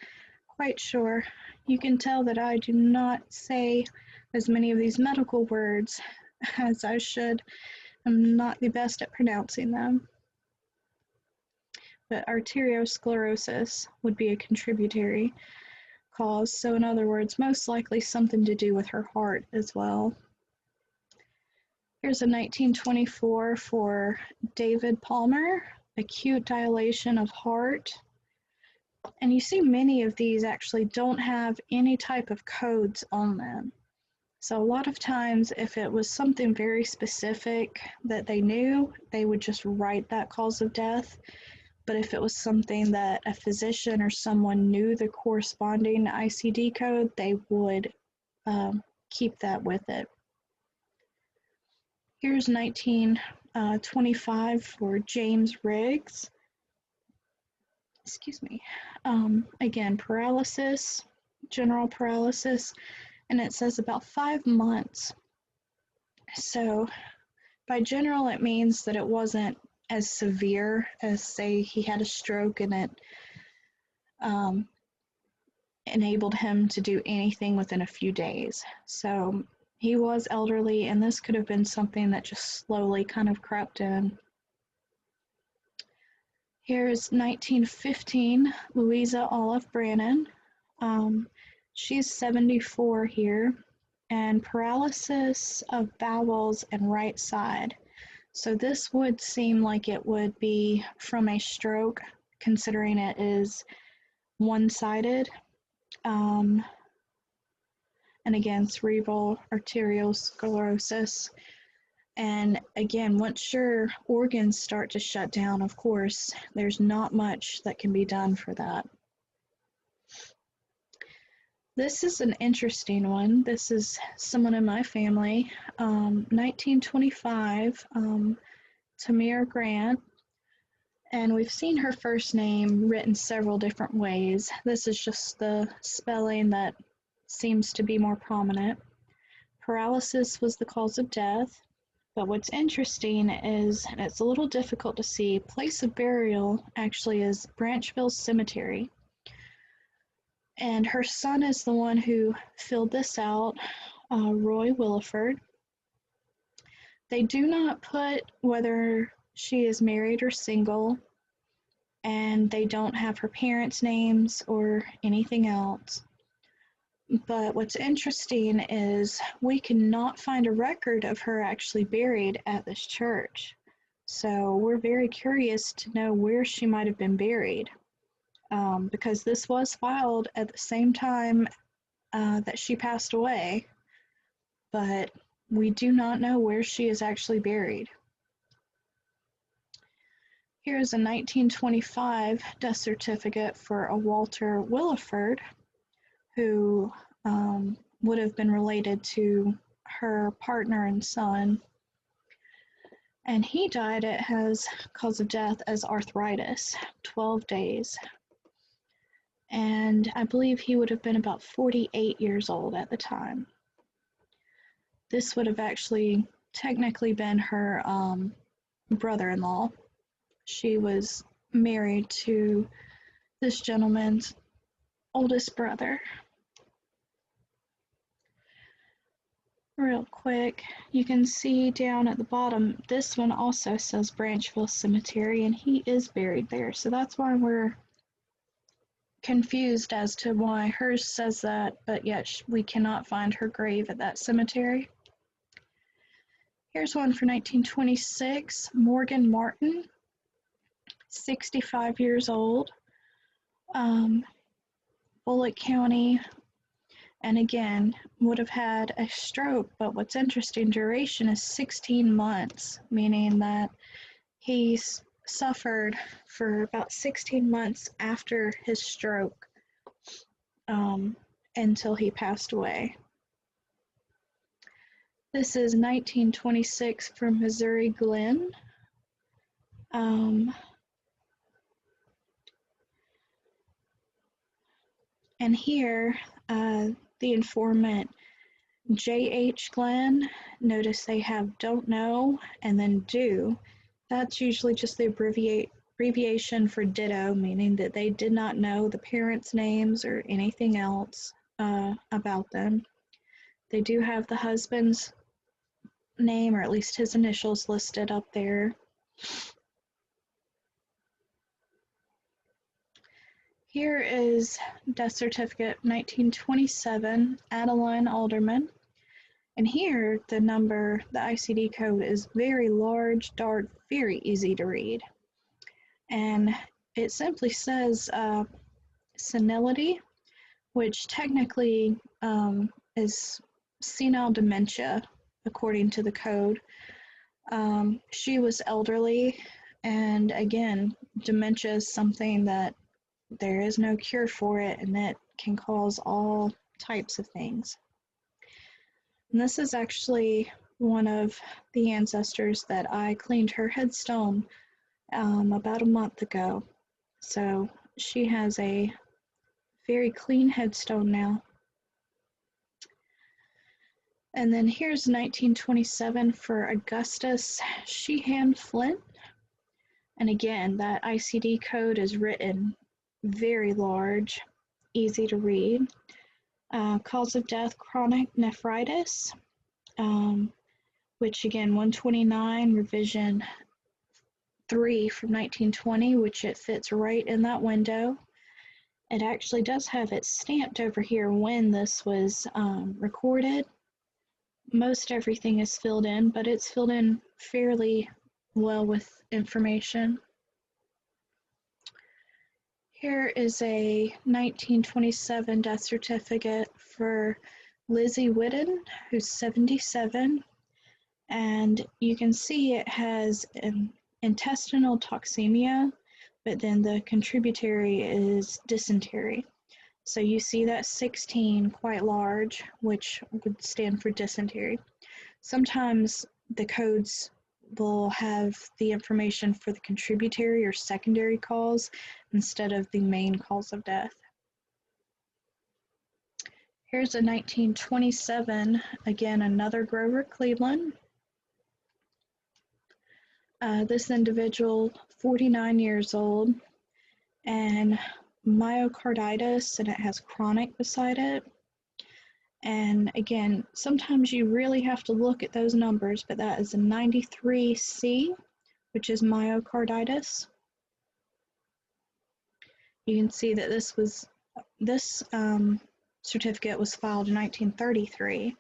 quite sure. You can tell that I do not say as many of these medical words as I should. I'm not the best at pronouncing them. But arteriosclerosis would be a contributory cause. So in other words, most likely something to do with her heart as well. Here's a 1924 for David Palmer, acute dilation of heart. And you see many of these actually don't have any type of codes on them. So a lot of times if it was something very specific that they knew, they would just write that cause of death. But if it was something that a physician or someone knew the corresponding ICD code, they would keep that with it. Here's 1925 for James Riggs. Excuse me. Again, paralysis, general paralysis, and it says about 5 months. So by general, it means that it wasn't as severe as, say, he had a stroke and it enabled him to do anything within a few days. So he was elderly, and this could have been something that just slowly kind of crept in. Here's 1915, Louisa Olive Brannon. She's 74 here, and paralysis of bowels and right side. So this would seem like it would be from a stroke, considering it is one-sided. And again, cerebral arteriosclerosis. And again, once your organs start to shut down, of course, there's not much that can be done for that. This is an interesting one. This is someone in my family. 1925, Tamer Grant. And we've seen her first name written several different ways. This is just the spelling that seems to be more prominent. Paralysis was the cause of death. But what's interesting is, and it's a little difficult to see, place of burial actually is Branchville Cemetery. And her son is the one who filled this out, Roy Williford. They do not put whether she is married or single, and they don't have her parents' names or anything else. But what's interesting is we cannot find a record of her actually buried at this church. So we're very curious to know where she might have been buried, because this was filed at the same time that she passed away, but we do not know where she is actually buried. Here's a 1925 death certificate for a Walter Williford, who would have been related to her partner and son. And he died at his cause of death as arthritis, 12 days. And I believe he would have been about 48 years old at the time. This would have actually technically been her brother-in-law. She was married to this gentleman's oldest brother. Real quick, you can see down at the bottom, this one also says Branchville Cemetery, and he is buried there. So that's why we're confused as to why hers says that, but yet we cannot find her grave at that cemetery. Here's one for 1926, Morgan Martin, 65 years old, Bullitt County, and again, would have had a stroke, but what's interesting, duration is 16 months, meaning that he's suffered for about 16 months after his stroke until he passed away. This is 1926 from Missouri Glen. And here, the informant, J.H. Glenn, notice they have don't know and then do. That's usually just the abbreviation for ditto, meaning that they did not know the parents' names or anything else about them. They do have the husband's name, or at least his initials, listed up there. Here is death certificate 1927, Adeline Alderman. And here the number, the ICD code is very large, dark, very easy to read. And it simply says senility, which technically is senile dementia, according to the code. She was elderly, and again, dementia is something that there is no cure for it, and that can cause all types of things. And this is actually one of the ancestors that I cleaned her headstone about a month ago. So she has a very clean headstone now. And then here's 1927 for Augustus Sheehan Flint. And again, that ICD code is written very large, easy to read. Cause of death, chronic nephritis, which again, 129, revision 3 from 1920, which it fits right in that window. It actually does have it stamped over here when this was recorded. Most everything is filled in, but it's filled in fairly well with information. Here is a 1927 death certificate for Lizzie Whitten, who's 77, and you can see it has an intestinal toxemia, but then the contributory is dysentery. So you see that 16 quite large, which would stand for dysentery. Sometimes the codes will have the information for the contributory or secondary cause instead of the main cause of death. Here's a 1927, again, another Grover Cleveland. This individual, 49 years old, and myocarditis, and it has chronic beside it. And again, sometimes you really have to look at those numbers, but that is a 93C, which is myocarditis. You can see that this certificate was filed in 1933.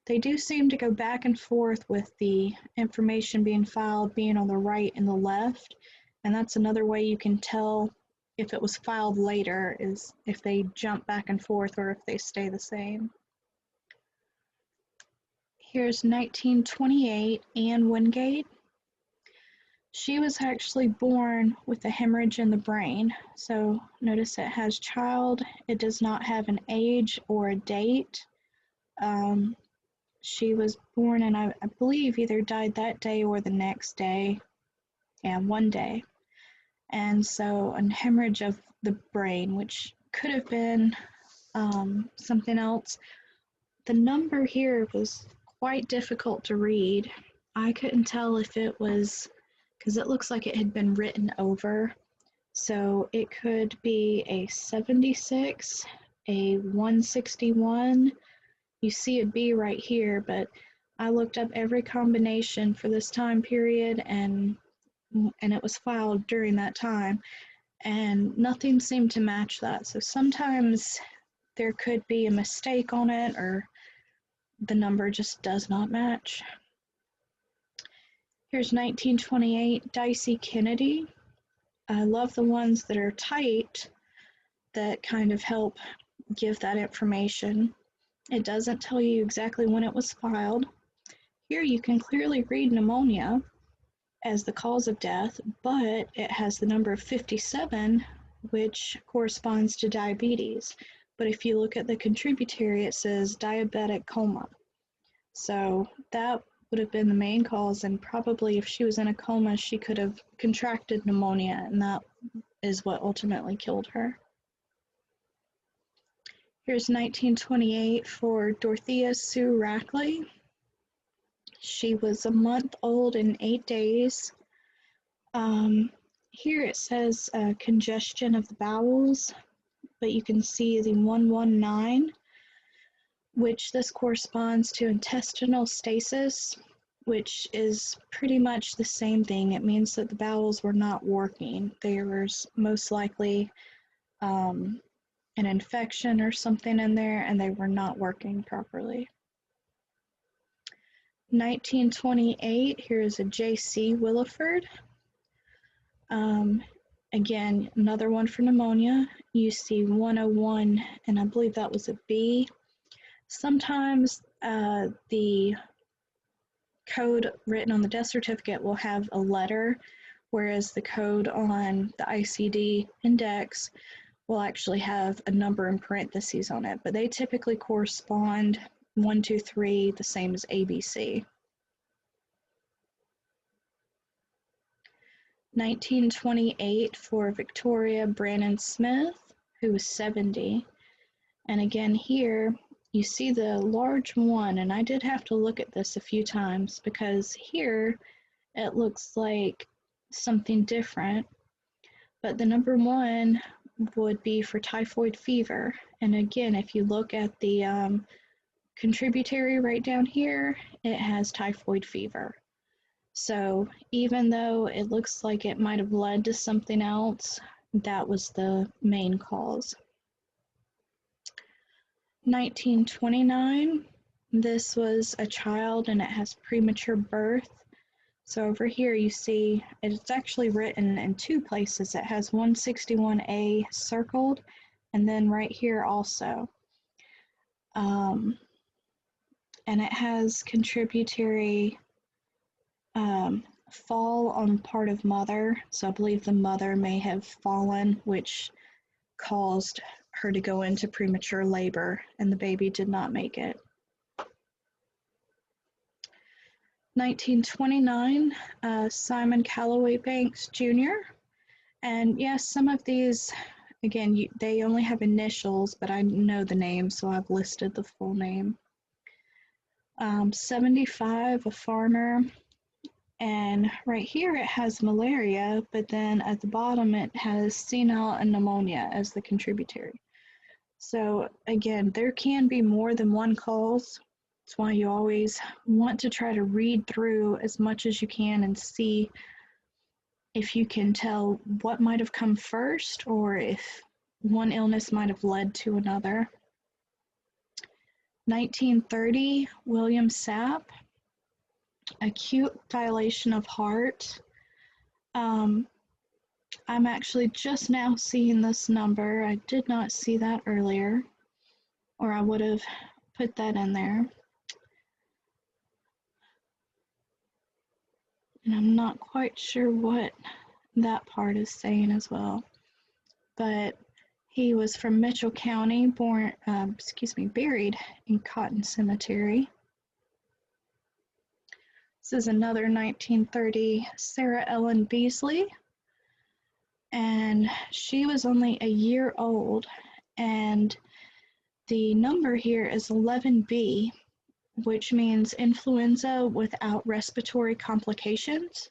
They do seem to go back and forth with the information being filed being on the right and the left, and that's another way you can tell if it was filed later, is if they jump back and forth or if they stay the same. Here's 1928, Anne Wingate. She was actually born with a hemorrhage in the brain. So notice it has child. It does not have an age or a date. She was born, and I believe either died that day or the next day. Yeah, one day. And so a hemorrhage of the brain, which could have been something else. The number here was quite difficult to read. I couldn't tell if it was because it looks like it had been written over. So it could be a 76, a 161. You see a B right here, but I looked up every combination for this time period, and it was filed during that time, and nothing seemed to match that. So sometimes there could be a mistake on it, or the number just does not match. Here's 1928 Dicey Kennedy. I love the ones that are tight that kind of help give that information. It doesn't tell you exactly when it was filed. Here you can clearly read pneumonia as the cause of death, but it has the number 57, which corresponds to diabetes. But if you look at the contributory, it says diabetic coma. So that would have been the main cause, and probably if she was in a coma, she could have contracted pneumonia, and that is what ultimately killed her. Here's 1928 for Dorothea Sue Rackley. She was a month old and 8 days. Here it says congestion of the bowels, but you can see the 119, which this corresponds to intestinal stasis, which is pretty much the same thing. It means that the bowels were not working. There was most likely an infection or something in there, and they were not working properly. 1928, here's a J.C. Williford. Again, another one for pneumonia. You see 101, and I believe that was a B. Sometimes the code written on the death certificate will have a letter, whereas the code on the ICD index will actually have a number in parentheses on it, but they typically correspond 1, 2, 3, the same as ABC. 1928 for Victoria Brannon Smith, who was 70. And again here, you see the large 1, and I did have to look at this a few times because here it looks like something different, but the number 1 would be for typhoid fever. And again, if you look at the contributory right down here, it has typhoid fever. So even though it looks like it might have led to something else, that was the main cause. 1929, this was a child and it has premature birth. So over here you see it's actually written in 2 places. It has 161A circled, and then right here also. And it has contributory fall on part of mother. So I believe the mother may have fallen, which caused her to go into premature labor, and the baby did not make it. 1929, Simon Calloway Banks Jr. And yes, some of these, again, they only have initials, but I know the name, so I've listed the full name. 75, a farmer. And right here it has malaria, but then at the bottom it has senile and pneumonia as the contributory. So again, there can be more than one cause. That's why you always want to try to read through as much as you can and see if you can tell what might have come first or if one illness might have led to another. 1930, William Sapp. Acute dilation of heart. I'm actually just now seeing this number. I did not see that earlier, or I would have put that in there. And I'm not quite sure what that part is saying as well. But he was from Mitchell County, buried in Cotton Cemetery. This is another 1930 Sarah Ellen Beasley, and she was only a year old, and the number here is 11B, which means influenza without respiratory complications.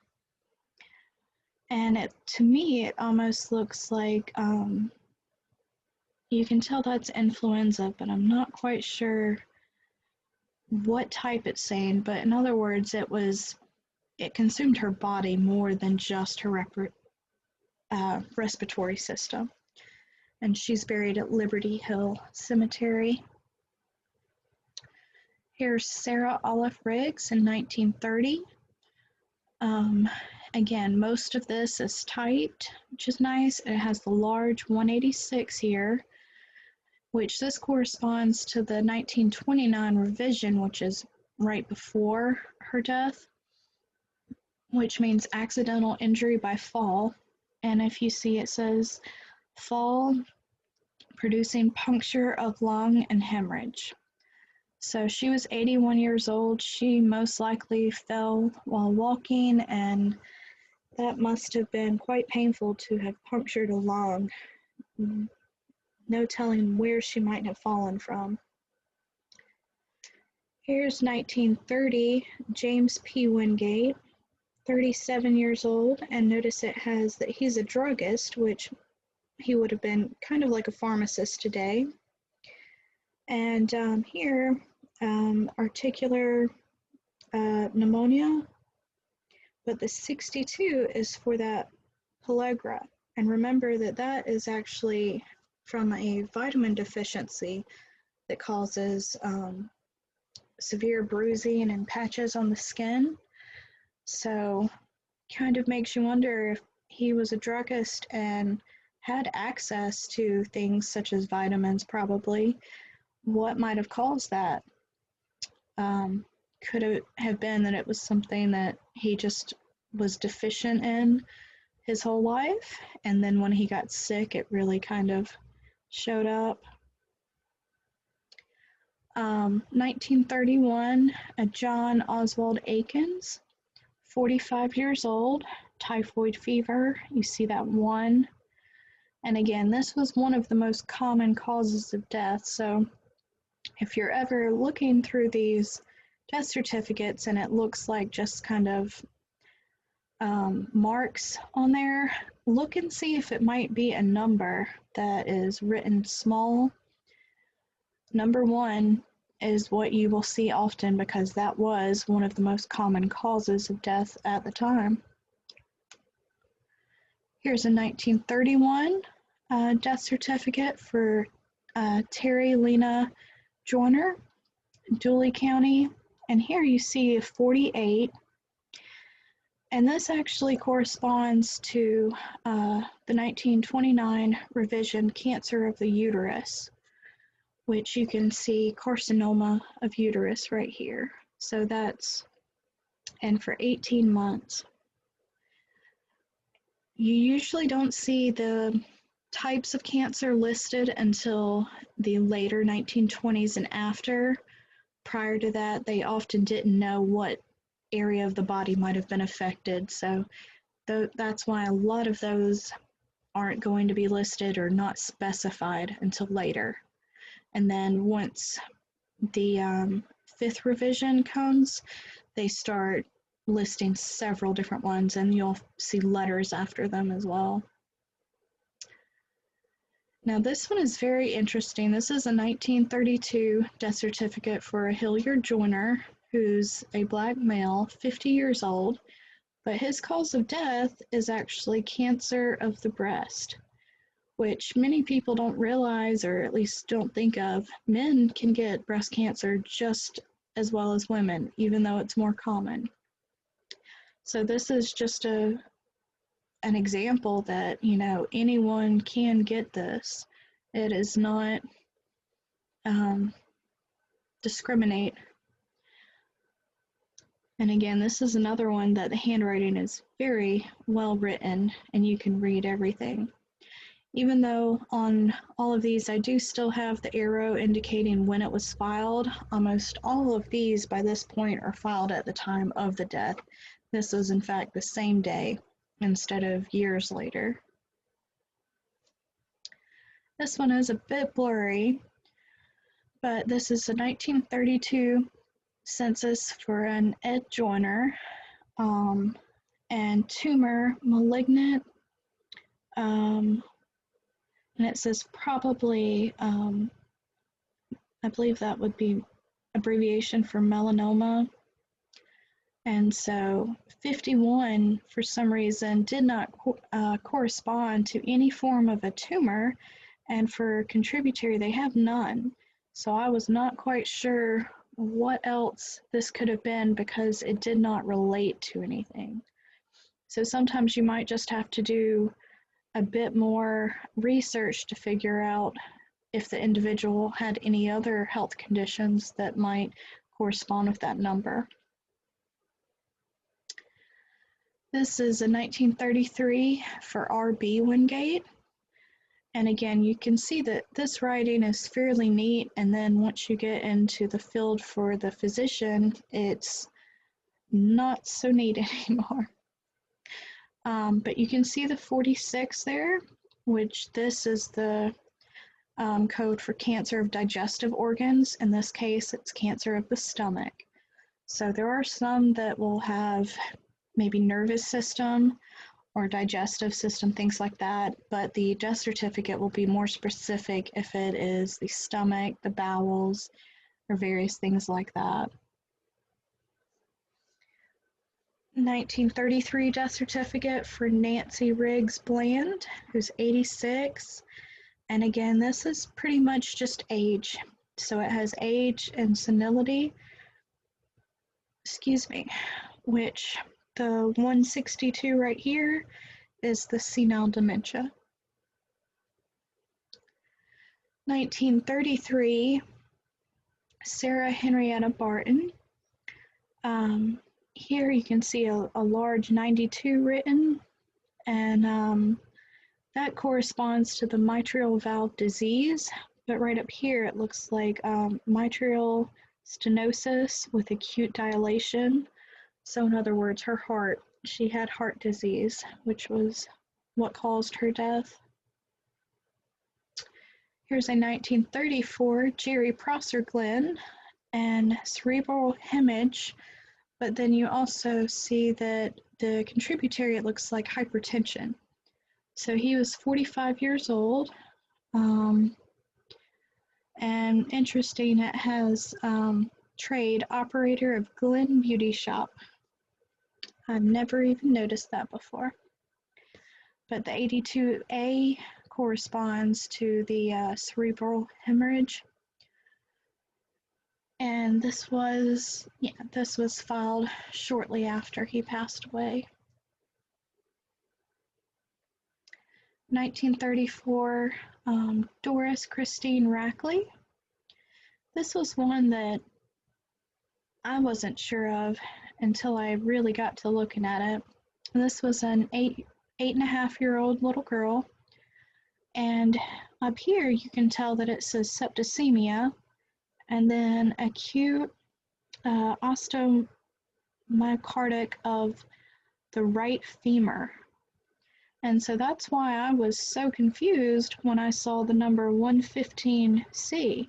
And to me, it almost looks like, you can tell that's influenza, but I'm not quite sure what type it's saying. But in other words, it consumed her body more than just her respiratory system. And she's buried at Liberty Hill Cemetery. Here's Sarah Olive Riggs in 1930. Again, most of this is typed, which is nice. It has the large 186 here, which this corresponds to the 1929 revision, which is right before her death, which means accidental injury by fall. And if you see, it says fall producing puncture of lung and hemorrhage. So she was 81 years old. She most likely fell while walking, and that must have been quite painful to have punctured a lung. No telling where she might have fallen from. Here's 1930, James P. Wingate, 37 years old, and notice it has that he's a druggist, which he would have been kind of like a pharmacist today. And here, articular pneumonia, but the 62 is for that pellagra. And remember that that is actually from a vitamin deficiency that causes severe bruising and patches on the skin. So kind of makes you wonder if he was a druggist and had access to things such as vitamins, probably, what might have caused that. Could it have been that it was something that he just was deficient in his whole life, and then when he got sick, it really kind of showed up. 1931, John Oswald Akins, 45 years old, typhoid fever. You see that one. And again, this was one of the most common causes of death. So if you're ever looking through these death certificates and it looks like just kind of marks on there, look and see if it might be a number that is written small. Number 1 is what you will see often because that was one of the most common causes of death at the time. Here's a 1931 death certificate for Terry Lena Joyner, Dooley County, and here you see a 48, and this actually corresponds to the 1929 revision cancer of the uterus, which you can see carcinoma of uterus right here. So that's, and for 18 months. You usually don't see the types of cancer listed until the later 1920s and after. Prior to that, they often didn't know what area of the body might have been affected. So that's why a lot of those aren't going to be listed or not specified until later. And then once the 5th revision comes, they start listing several different ones, and you'll see letters after them as well. Now this one is very interesting. This is a 1932 death certificate for a Hilliard Joyner, who's a black male, 50 years old, but his cause of death is actually cancer of the breast, which many people don't realize, or at least don't think of. Men can get breast cancer just as well as women, even though it's more common. So this is just an example that, you know, anyone can get this. It is not discriminate. And again, this is another one that the handwriting is very well written and you can read everything. Even though on all of these I do still have the arrow indicating when it was filed, almost all of these by this point are filed at the time of the death. This is in fact the same day instead of years later. This one is a bit blurry, but this is a 1932 census for an Ed Joyner, and tumor, malignant, and it says probably, I believe that would be abbreviation for melanoma. And so 51, for some reason, did not correspond to any form of a tumor, and for contributory, they have none. So I was not quite sure what else this could have been because it did not relate to anything. So sometimes you might just have to do a bit more research to figure out if the individual had any other health conditions that might correspond with that number. This is a 1933 for R.B. Wingate. And again, you can see that this writing is fairly neat, and then once you get into the field for the physician, it's not so neat anymore. But you can see the 46 there, which this is the code for cancer of digestive organs. In this case, it's cancer of the stomach. So there are some that will have maybe nervous system or digestive system, things like that, but the death certificate will be more specific if it is the stomach, the bowels, or various things like that. 1933 death certificate for Nancy Riggs Bland, who's 86. And again, this is pretty much just age. So it has age and senility, which the 162 right here is the senile dementia. 1933, Sarah Henrietta Barton. Here you can see a large 92 written, and that corresponds to the mitral valve disease, but right up here it looks like mitral stenosis with acute dilation. So in other words, her heart, she had heart disease, which was what caused her death. Here's a 1934 Jerry Prosser Glenn and cerebral hemorrhage, but then you also see that the contributory, it looks like hypertension. So he was 45 years old, and interesting, it has trade operator of Glen Beauty Shop. I've never even noticed that before. But the 82A corresponds to the cerebral hemorrhage. And this was filed shortly after he passed away. 1934, Doris Christine Rackley. This was one that I wasn't sure of until I really got to looking at it. And this was an 8.5-year-old little girl. And up here you can tell that it says septicemia, and then acute osteomyocardic of the right femur. And so that's why I was so confused when I saw the number 115C.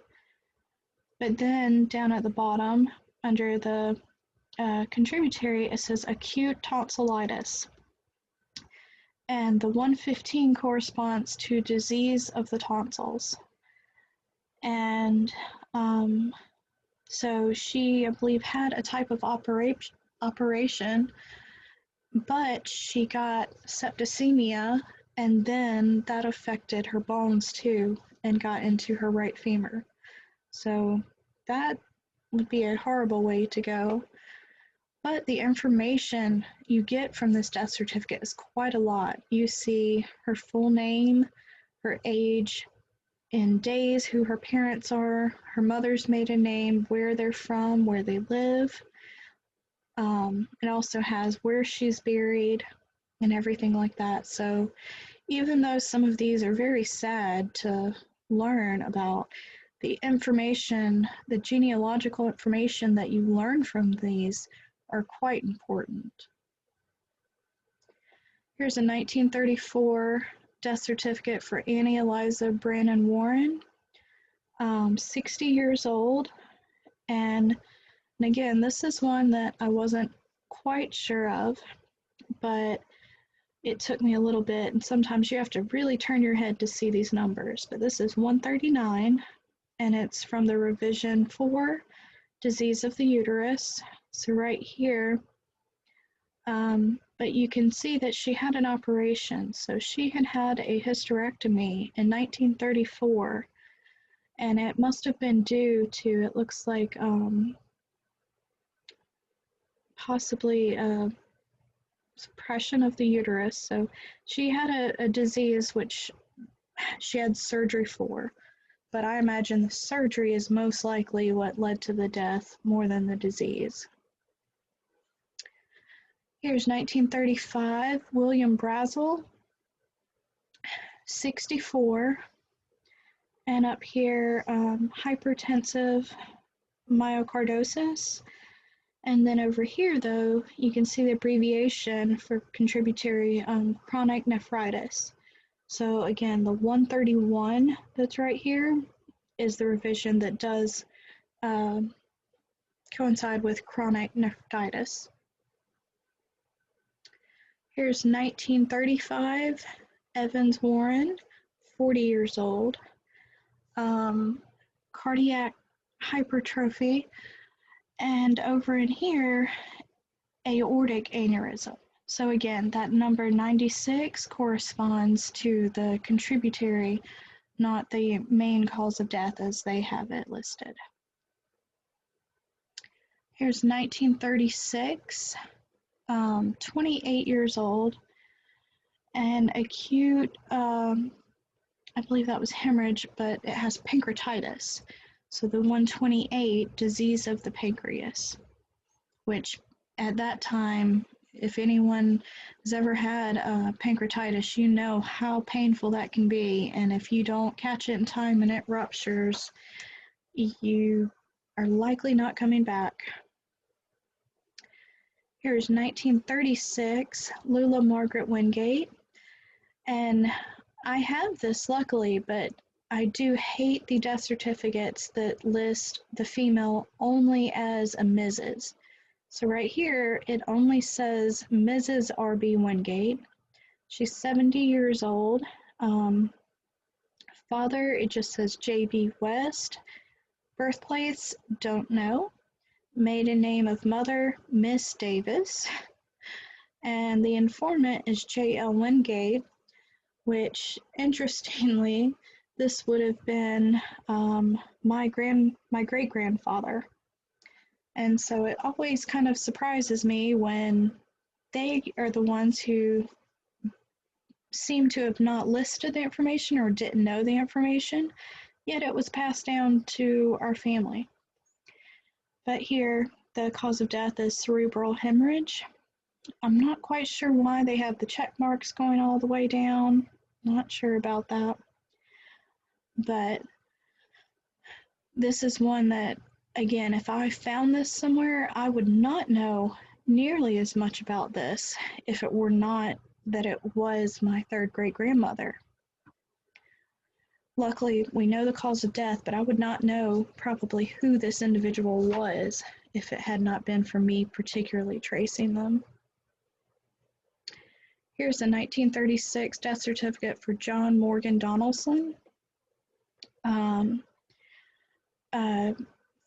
But then down at the bottom, under the contributory, it says acute tonsillitis. And the 115 corresponds to disease of the tonsils. And so she, I believe, had a type of operation, but she got septicemia, and then that affected her bones too and got into her right femur. So that would be a horrible way to go. But the information you get from this death certificate is quite a lot. You see her full name, her age in days, who her parents are, her mother's maiden name, where they're from, where they live. It also has where she's buried and everything like that. So even though some of these are very sad to learn about, the information, the genealogical information that you learn from these are quite important. Here's a 1934 death certificate for Annie Eliza Brannon Warren, 60 years old. And again, this is one that I wasn't quite sure of, but it took me a little bit, and sometimes you have to really turn your head to see these numbers. But this is 139, and it's from the revision 4, disease of the uterus. So right here, but you can see that she had an operation. So she had had a hysterectomy in 1934, and it must have been due to, it looks like, possibly suppression of the uterus. So she had a disease which she had surgery for, but I imagine the surgery is most likely what led to the death more than the disease. Here's 1935, William Brazel, 64, and up here, hypertensive myocardosis. And then over here, though, you can see the abbreviation for contributory chronic nephritis. So again, the 131 that's right here is the revision that does coincide with chronic nephritis. Here's 1935, Evans Warren, 40 years old, cardiac hypertrophy, and over in here, aortic aneurysm. So again, that number 96 corresponds to the contributory, not the main cause of death as they have it listed. Here's 1936, 28 years old, and acute, I believe that was hemorrhage, but it has pancreatitis. So the 128, disease of the pancreas, which at that time, if anyone has ever had pancreatitis, you know how painful that can be. And if you don't catch it in time and it ruptures, you are likely not coming back. Here's 1936, Lula Margaret Wingate. And I have this luckily, but I do hate the death certificates that list the female only as a Mrs. So right here, it only says Mrs. R.B. Wingate. She's 70 years old. Father, it just says J.B. West. Birthplace, don't know. Maiden name of mother, Miss Davis. And the informant is J.L. Wingate, which, interestingly, this would have been my great-grandfather. And so it always kind of surprises me when they are the ones who seem to have not listed the information or didn't know the information, yet it was passed down to our family. But here, the cause of death is cerebral hemorrhage. I'm not quite sure why they have the check marks going all the way down. Not sure about that. But this is one that, again, if I found this somewhere, I would not know nearly as much about this if it were not that it was my third great-grandmother. Luckily, we know the cause of death, but I would not know probably who this individual was if it had not been for me particularly tracing them. Here's a 1936 death certificate for John Morgan Donaldson.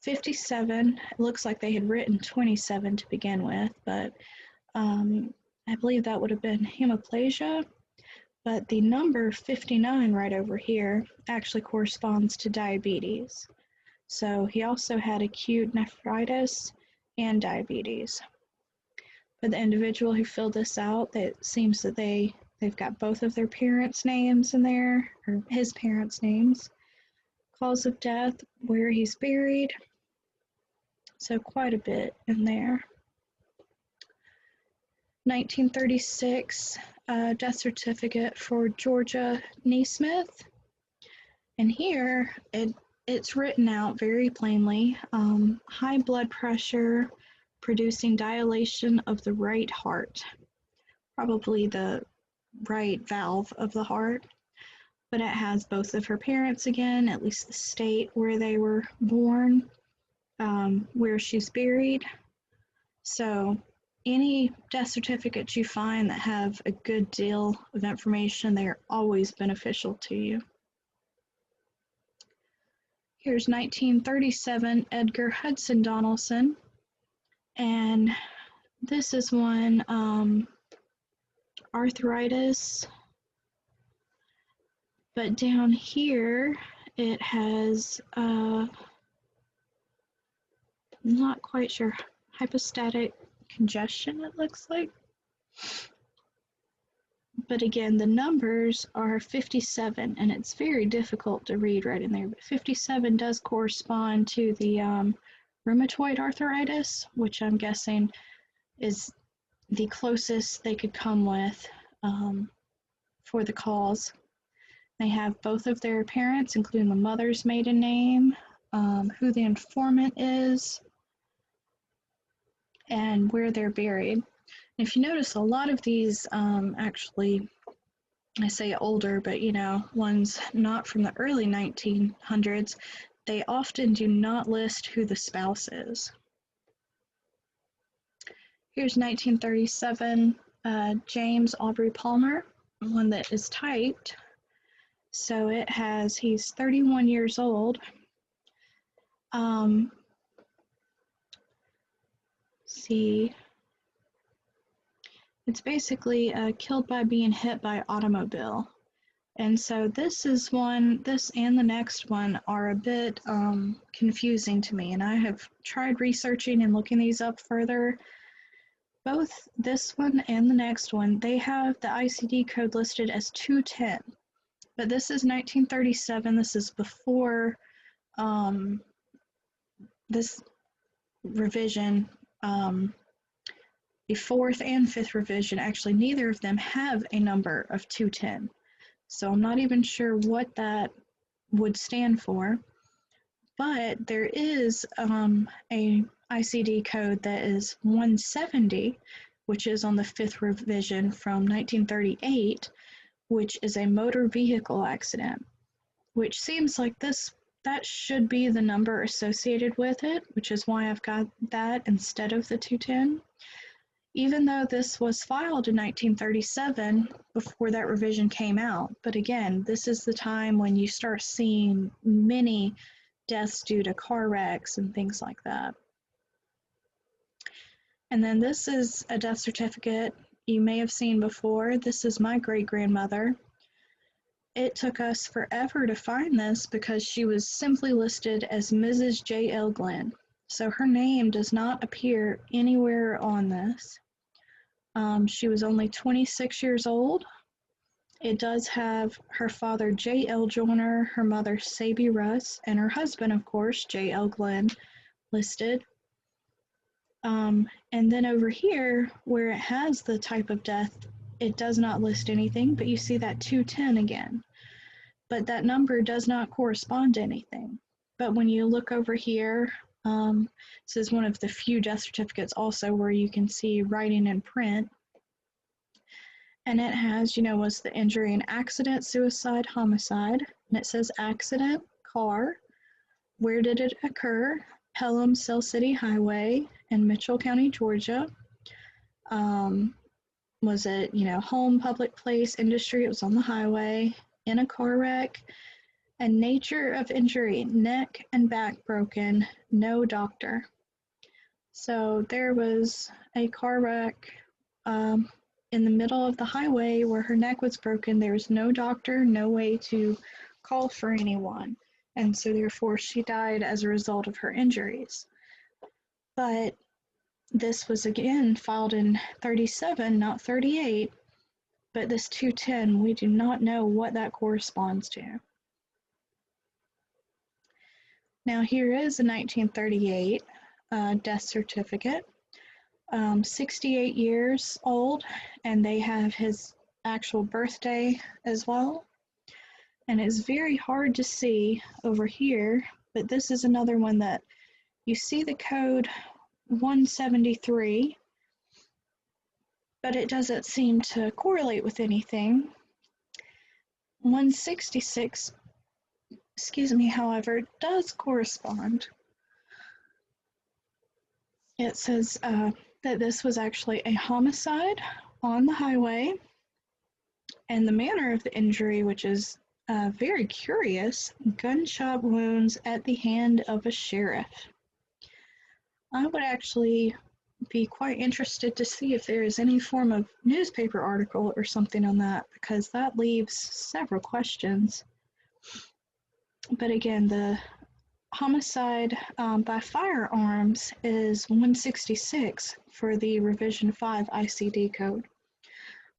57, it looks like they had written 27 to begin with, but I believe that would have been hemiplegia, but the number 59 right over here actually corresponds to diabetes. So he also had acute nephritis and diabetes. But the individual who filled this out, it seems that they've got both of their parents' names in there, or his parents' names. Cause of death, where he's buried. So quite a bit in there. 1936 death certificate for Georgia NeSmith. And here it's written out very plainly. High blood pressure producing dilation of the right heart. Probably the right valve of the heart. But it has both of her parents again, at least the state where they were born, where she's buried. So any death certificates you find that have a good deal of information, they are always beneficial to you. Here's 1937 Edgar Hudson Donaldson, and this is one arthritis, but down here it has, I'm not quite sure, hypostatic congestion it looks like. But again, the numbers are 57, and it's very difficult to read right in there. But 57 does correspond to the rheumatoid arthritis, which I'm guessing is the closest they could come with for the cause. They have both of their parents, including the mother's maiden name, who the informant is, and where they're buried. If you notice, a lot of these actually, I say older, but you know, ones not from the early 1900s, they often do not list who the spouse is. Here's 1937 James Aubrey Palmer, one that is typed. So it has, he's 31 years old. See. It's basically killed by being hit by an automobile. And so this is one, this and the next one are a bit confusing to me. And I have tried researching and looking these up further. Both this one and the next one, they have the ICD code listed as 210. But this is 1937. This is before this revision. The fourth and fifth revision, actually neither of them have a number of 210. So I'm not even sure what that would stand for. But there is a ICD code that is 170, which is on the fifth revision from 1938, which is a motor vehicle accident, which seems like that should be the number associated with it, which is why I've got that instead of the 210. Even though this was filed in 1937 before that revision came out. But again, this is the time when you start seeing many deaths due to car wrecks and things like that. And then this is a death certificate you may have seen before. This is my great-grandmother. It took us forever to find this because she was simply listed as Mrs. J.L. Glenn. So her name does not appear anywhere on this. She was only 26 years old. It does have her father, J.L. Joyner, her mother, Saby Russ, and her husband, of course, J.L. Glenn, listed. And then over here, where it has the type of death, it does not list anything, but you see that 210 again. But that number does not correspond to anything. But when you look over here, this is one of the few death certificates also where you can see writing in print. And it has, you know, was the injury an accident, suicide, homicide? And it says accident, car. Where did it occur? Pelham Cell City Highway in Mitchell County, Georgia. Was it, you know, home, public place, industry? It was on the highway, in a car wreck. And nature of injury, neck and back broken, no doctor. So there was a car wreck in the middle of the highway where her neck was broken. There was no doctor, no way to call for anyone. And so therefore she died as a result of her injuries. But this was again filed in 37, not 38. But this 210, we do not know what that corresponds to. Now here is a 1938 death certificate, 68 years old, and they have his actual birthday as well. And it's very hard to see over here, but this is another one that you see the code 173, but it doesn't seem to correlate with anything. 166, excuse me, however, does correspond. It says that this was actually a homicide on the highway, and the manner of the injury, which is very curious, gunshot wounds at the hand of a sheriff. I would actually be quite interested to see if there is any form of newspaper article or something on that, because that leaves several questions. But again, the homicide by firearms is 166 for the Revision 5 ICD code.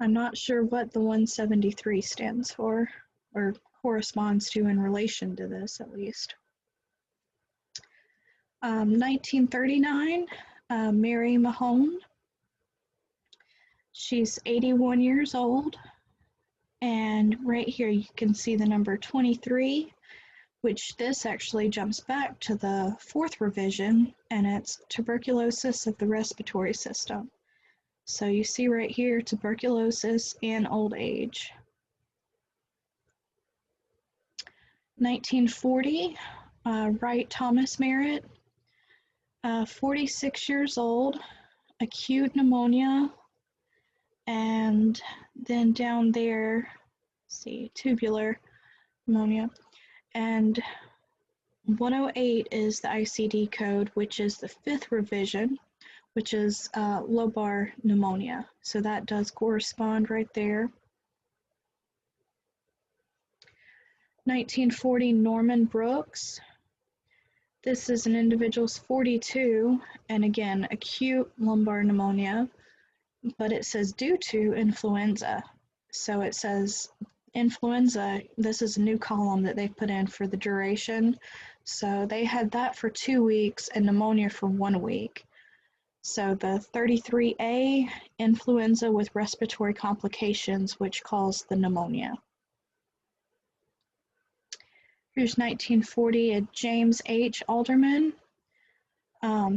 I'm not sure what the 173 stands for, or corresponds to in relation to this, at least. 1939, Mary Mahone. She's 81 years old, and right here you can see the number 23, which this actually jumps back to the 4th revision, and it's tuberculosis of the respiratory system. So you see right here, tuberculosis and old age. 1940, Wright Thomas Merritt, 46 years old, acute pneumonia, and then down there, see, tubular pneumonia. And 108 is the ICD code, which is the 5th revision, which is lobar pneumonia. So that does correspond right there. 1940, Norman Brooks. This is an individual's 42, and again, acute lumbar pneumonia, but it says due to influenza. So it says influenza, this is a new column that they've put in for the duration. So they had that for 2 weeks and pneumonia for 1 week. So the 33A, influenza with respiratory complications, which caused the pneumonia. Here's 1940, a James H. Alderman,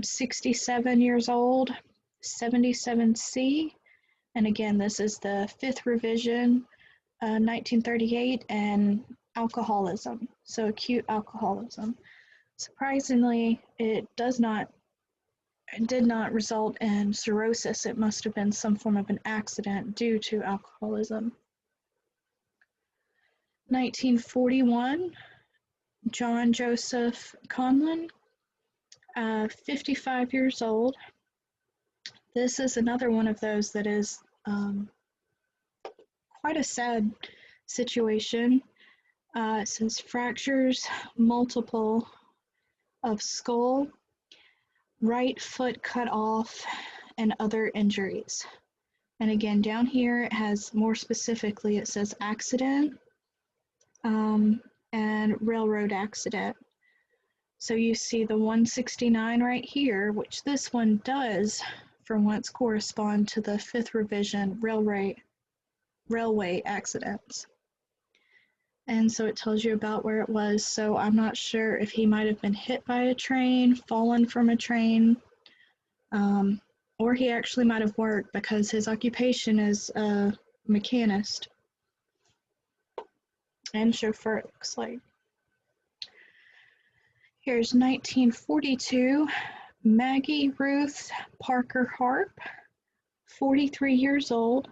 67 years old, 77C, and again, this is the 5th revision, 1938, and alcoholism, so acute alcoholism. Surprisingly, it did not result in cirrhosis. It must have been some form of an accident due to alcoholism. 1941, John Joseph Conlon, 55 years old. This is another one of those that is quite a sad situation. It says fractures, multiple of skull, right foot cut off, and other injuries. And again, down here it has more specifically, it says accident and railroad accident. So you see the 169 right here, which this one does for once correspond to the 5th revision railway accidents. And so it tells you about where it was. So I'm not sure if he might have been hit by a train, fallen from a train, or he actually might have worked, because his occupation is a mechanist and chauffeur, it looks like. Here's 1942, Maggie Ruth Parker Harp, 43 years old.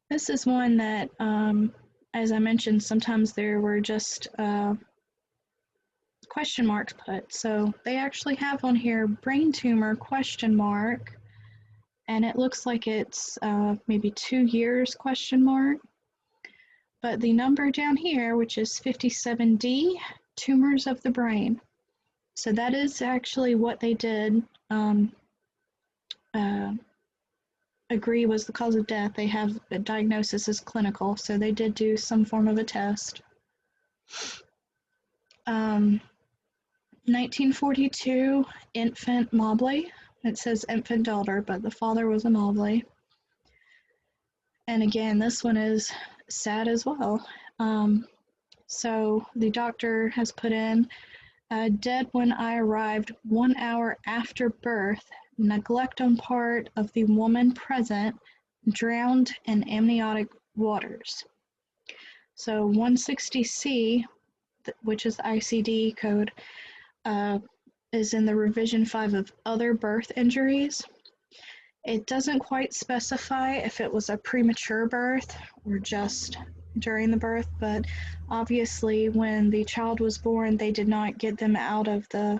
This is one that, as I mentioned, sometimes there were just question marks put. So they actually have on here brain tumor question mark, and it looks like it's maybe 2 years question mark. But the number down here, which is 57D, tumors of the brain. So that is actually what they did agree was the cause of death. They have a diagnosis as clinical, so they did do some form of a test. 1942, infant Mobley. It says infant daughter, but the father was a Mobley. And again, this one is sad as well. So the doctor has put in, dead when I arrived 1 hour after birth, neglect on part of the woman present, drowned in amniotic waters. So 160C, which is the ICD code, is in the revision 5 of other birth injuries. It doesn't quite specify if it was a premature birth or just during the birth, but obviously when the child was born, they did not get them out of the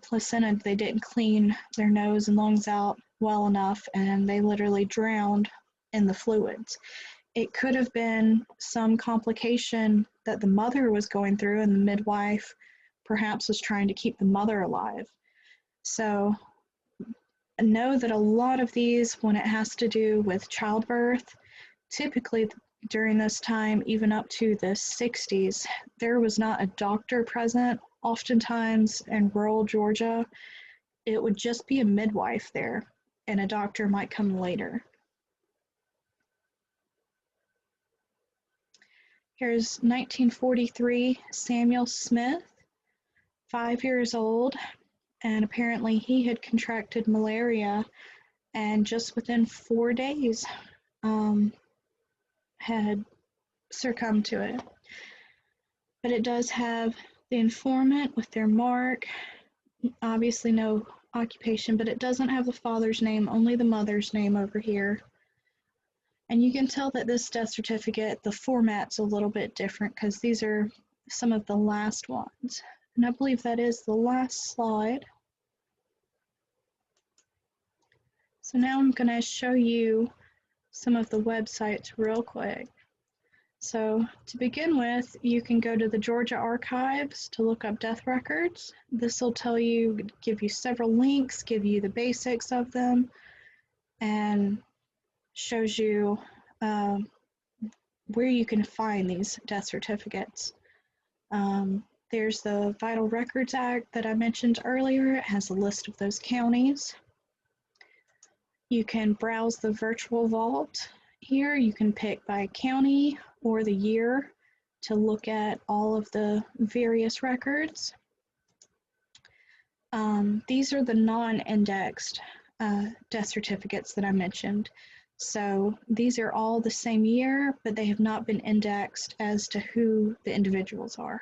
placenta. They didn't clean their nose and lungs out well enough, and they literally drowned in the fluids. It could have been some complication that the mother was going through, and the midwife perhaps was trying to keep the mother alive. So know that a lot of these, when it has to do with childbirth, typically during this time, even up to the 60s, there was not a doctor present. Oftentimes in rural Georgia, it would just be a midwife there, and a doctor might come later. Here's 1943 Samuel Smith, 5 years old, and apparently he had contracted malaria, and just within 4 days had succumbed to it. But it does have the informant with their mark, obviously no occupation, but it doesn't have the father's name, only the mother's name over here. And you can tell that this death certificate, the format's a little bit different because these are some of the last ones. And I believe that is the last slide. So now I'm going to show you some of the websites real quick. So to begin with, you can go to the Georgia Archives to look up death records. This will tell you, give you several links, give you the basics of them, and shows you where you can find these death certificates. There's the Vital Records Act that I mentioned earlier. It has a list of those counties. You can browse the virtual vault. Here you can pick by county or the year to look at all of the various records. These are the non-indexed death certificates that I mentioned. So these are all the same year, but they have not been indexed as to who the individuals are.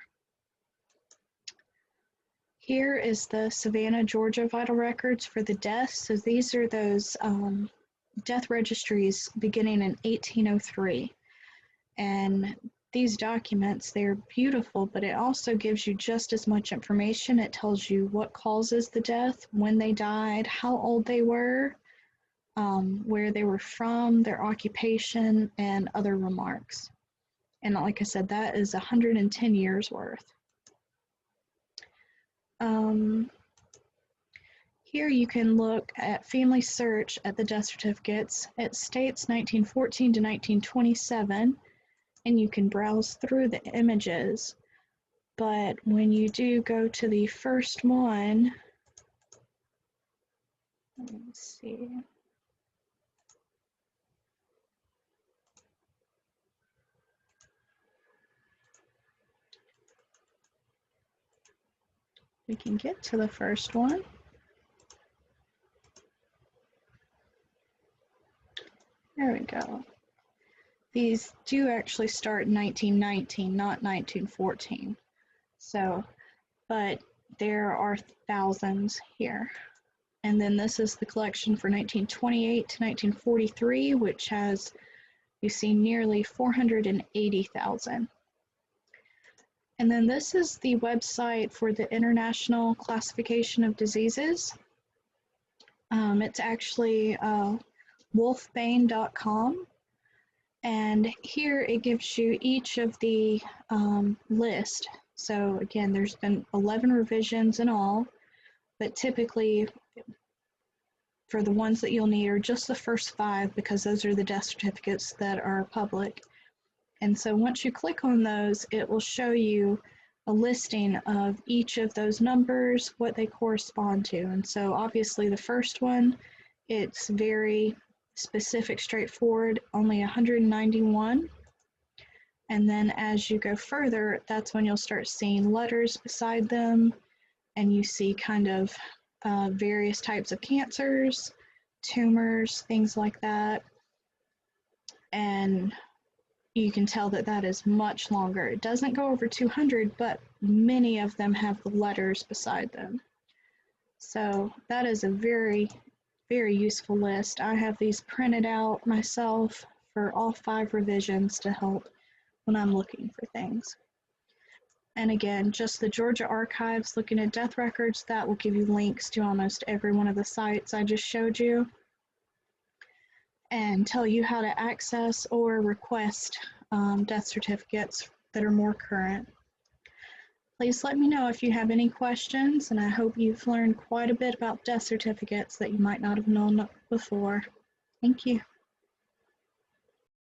Here is the Savannah, Georgia vital records for the deaths. So these are those death registries beginning in 1803. And these documents, they're beautiful, but it also gives you just as much information. It tells you what causes the death, when they died, how old they were, where they were from, their occupation, and other remarks. And like I said, that is 110 years worth. Here you can look at Family Search at the death certificates. It states 1914 to 1927, and you can browse through the images. But when you do go to the first one, let me see. We can get to the first one. There we go. These do actually start in 1919, not 1914. So, but there are thousands here. And then this is the collection for 1928 to 1943, which has, you see, nearly 480,000. And then this is the website for the International Classification of Diseases. It's actually wolfbane.com. And here it gives you each of the list. So again, there's been 11 revisions in all, but typically for the ones that you'll need are just the first 5 because those are the death certificates that are public. And so once you click on those, it will show you a listing of each of those numbers, what they correspond to. And so obviously the first one, it's very specific, straightforward, only 191. And then as you go further, that's when you'll start seeing letters beside them, and you see kind of various types of cancers, tumors, things like that. And you can tell that that is much longer. It doesn't go over 200, but many of them have the letters beside them. So that is a very, very useful list. I have these printed out myself for all 5 revisions to help when I'm looking for things. And again, just the Georgia Archives, looking at death records, that will give you links to almost every one of the sites I just showed you and tell you how to access or request death certificates that are more current. Please let me know if you have any questions, and I hope you've learned quite a bit about death certificates that you might not have known before. Thank you.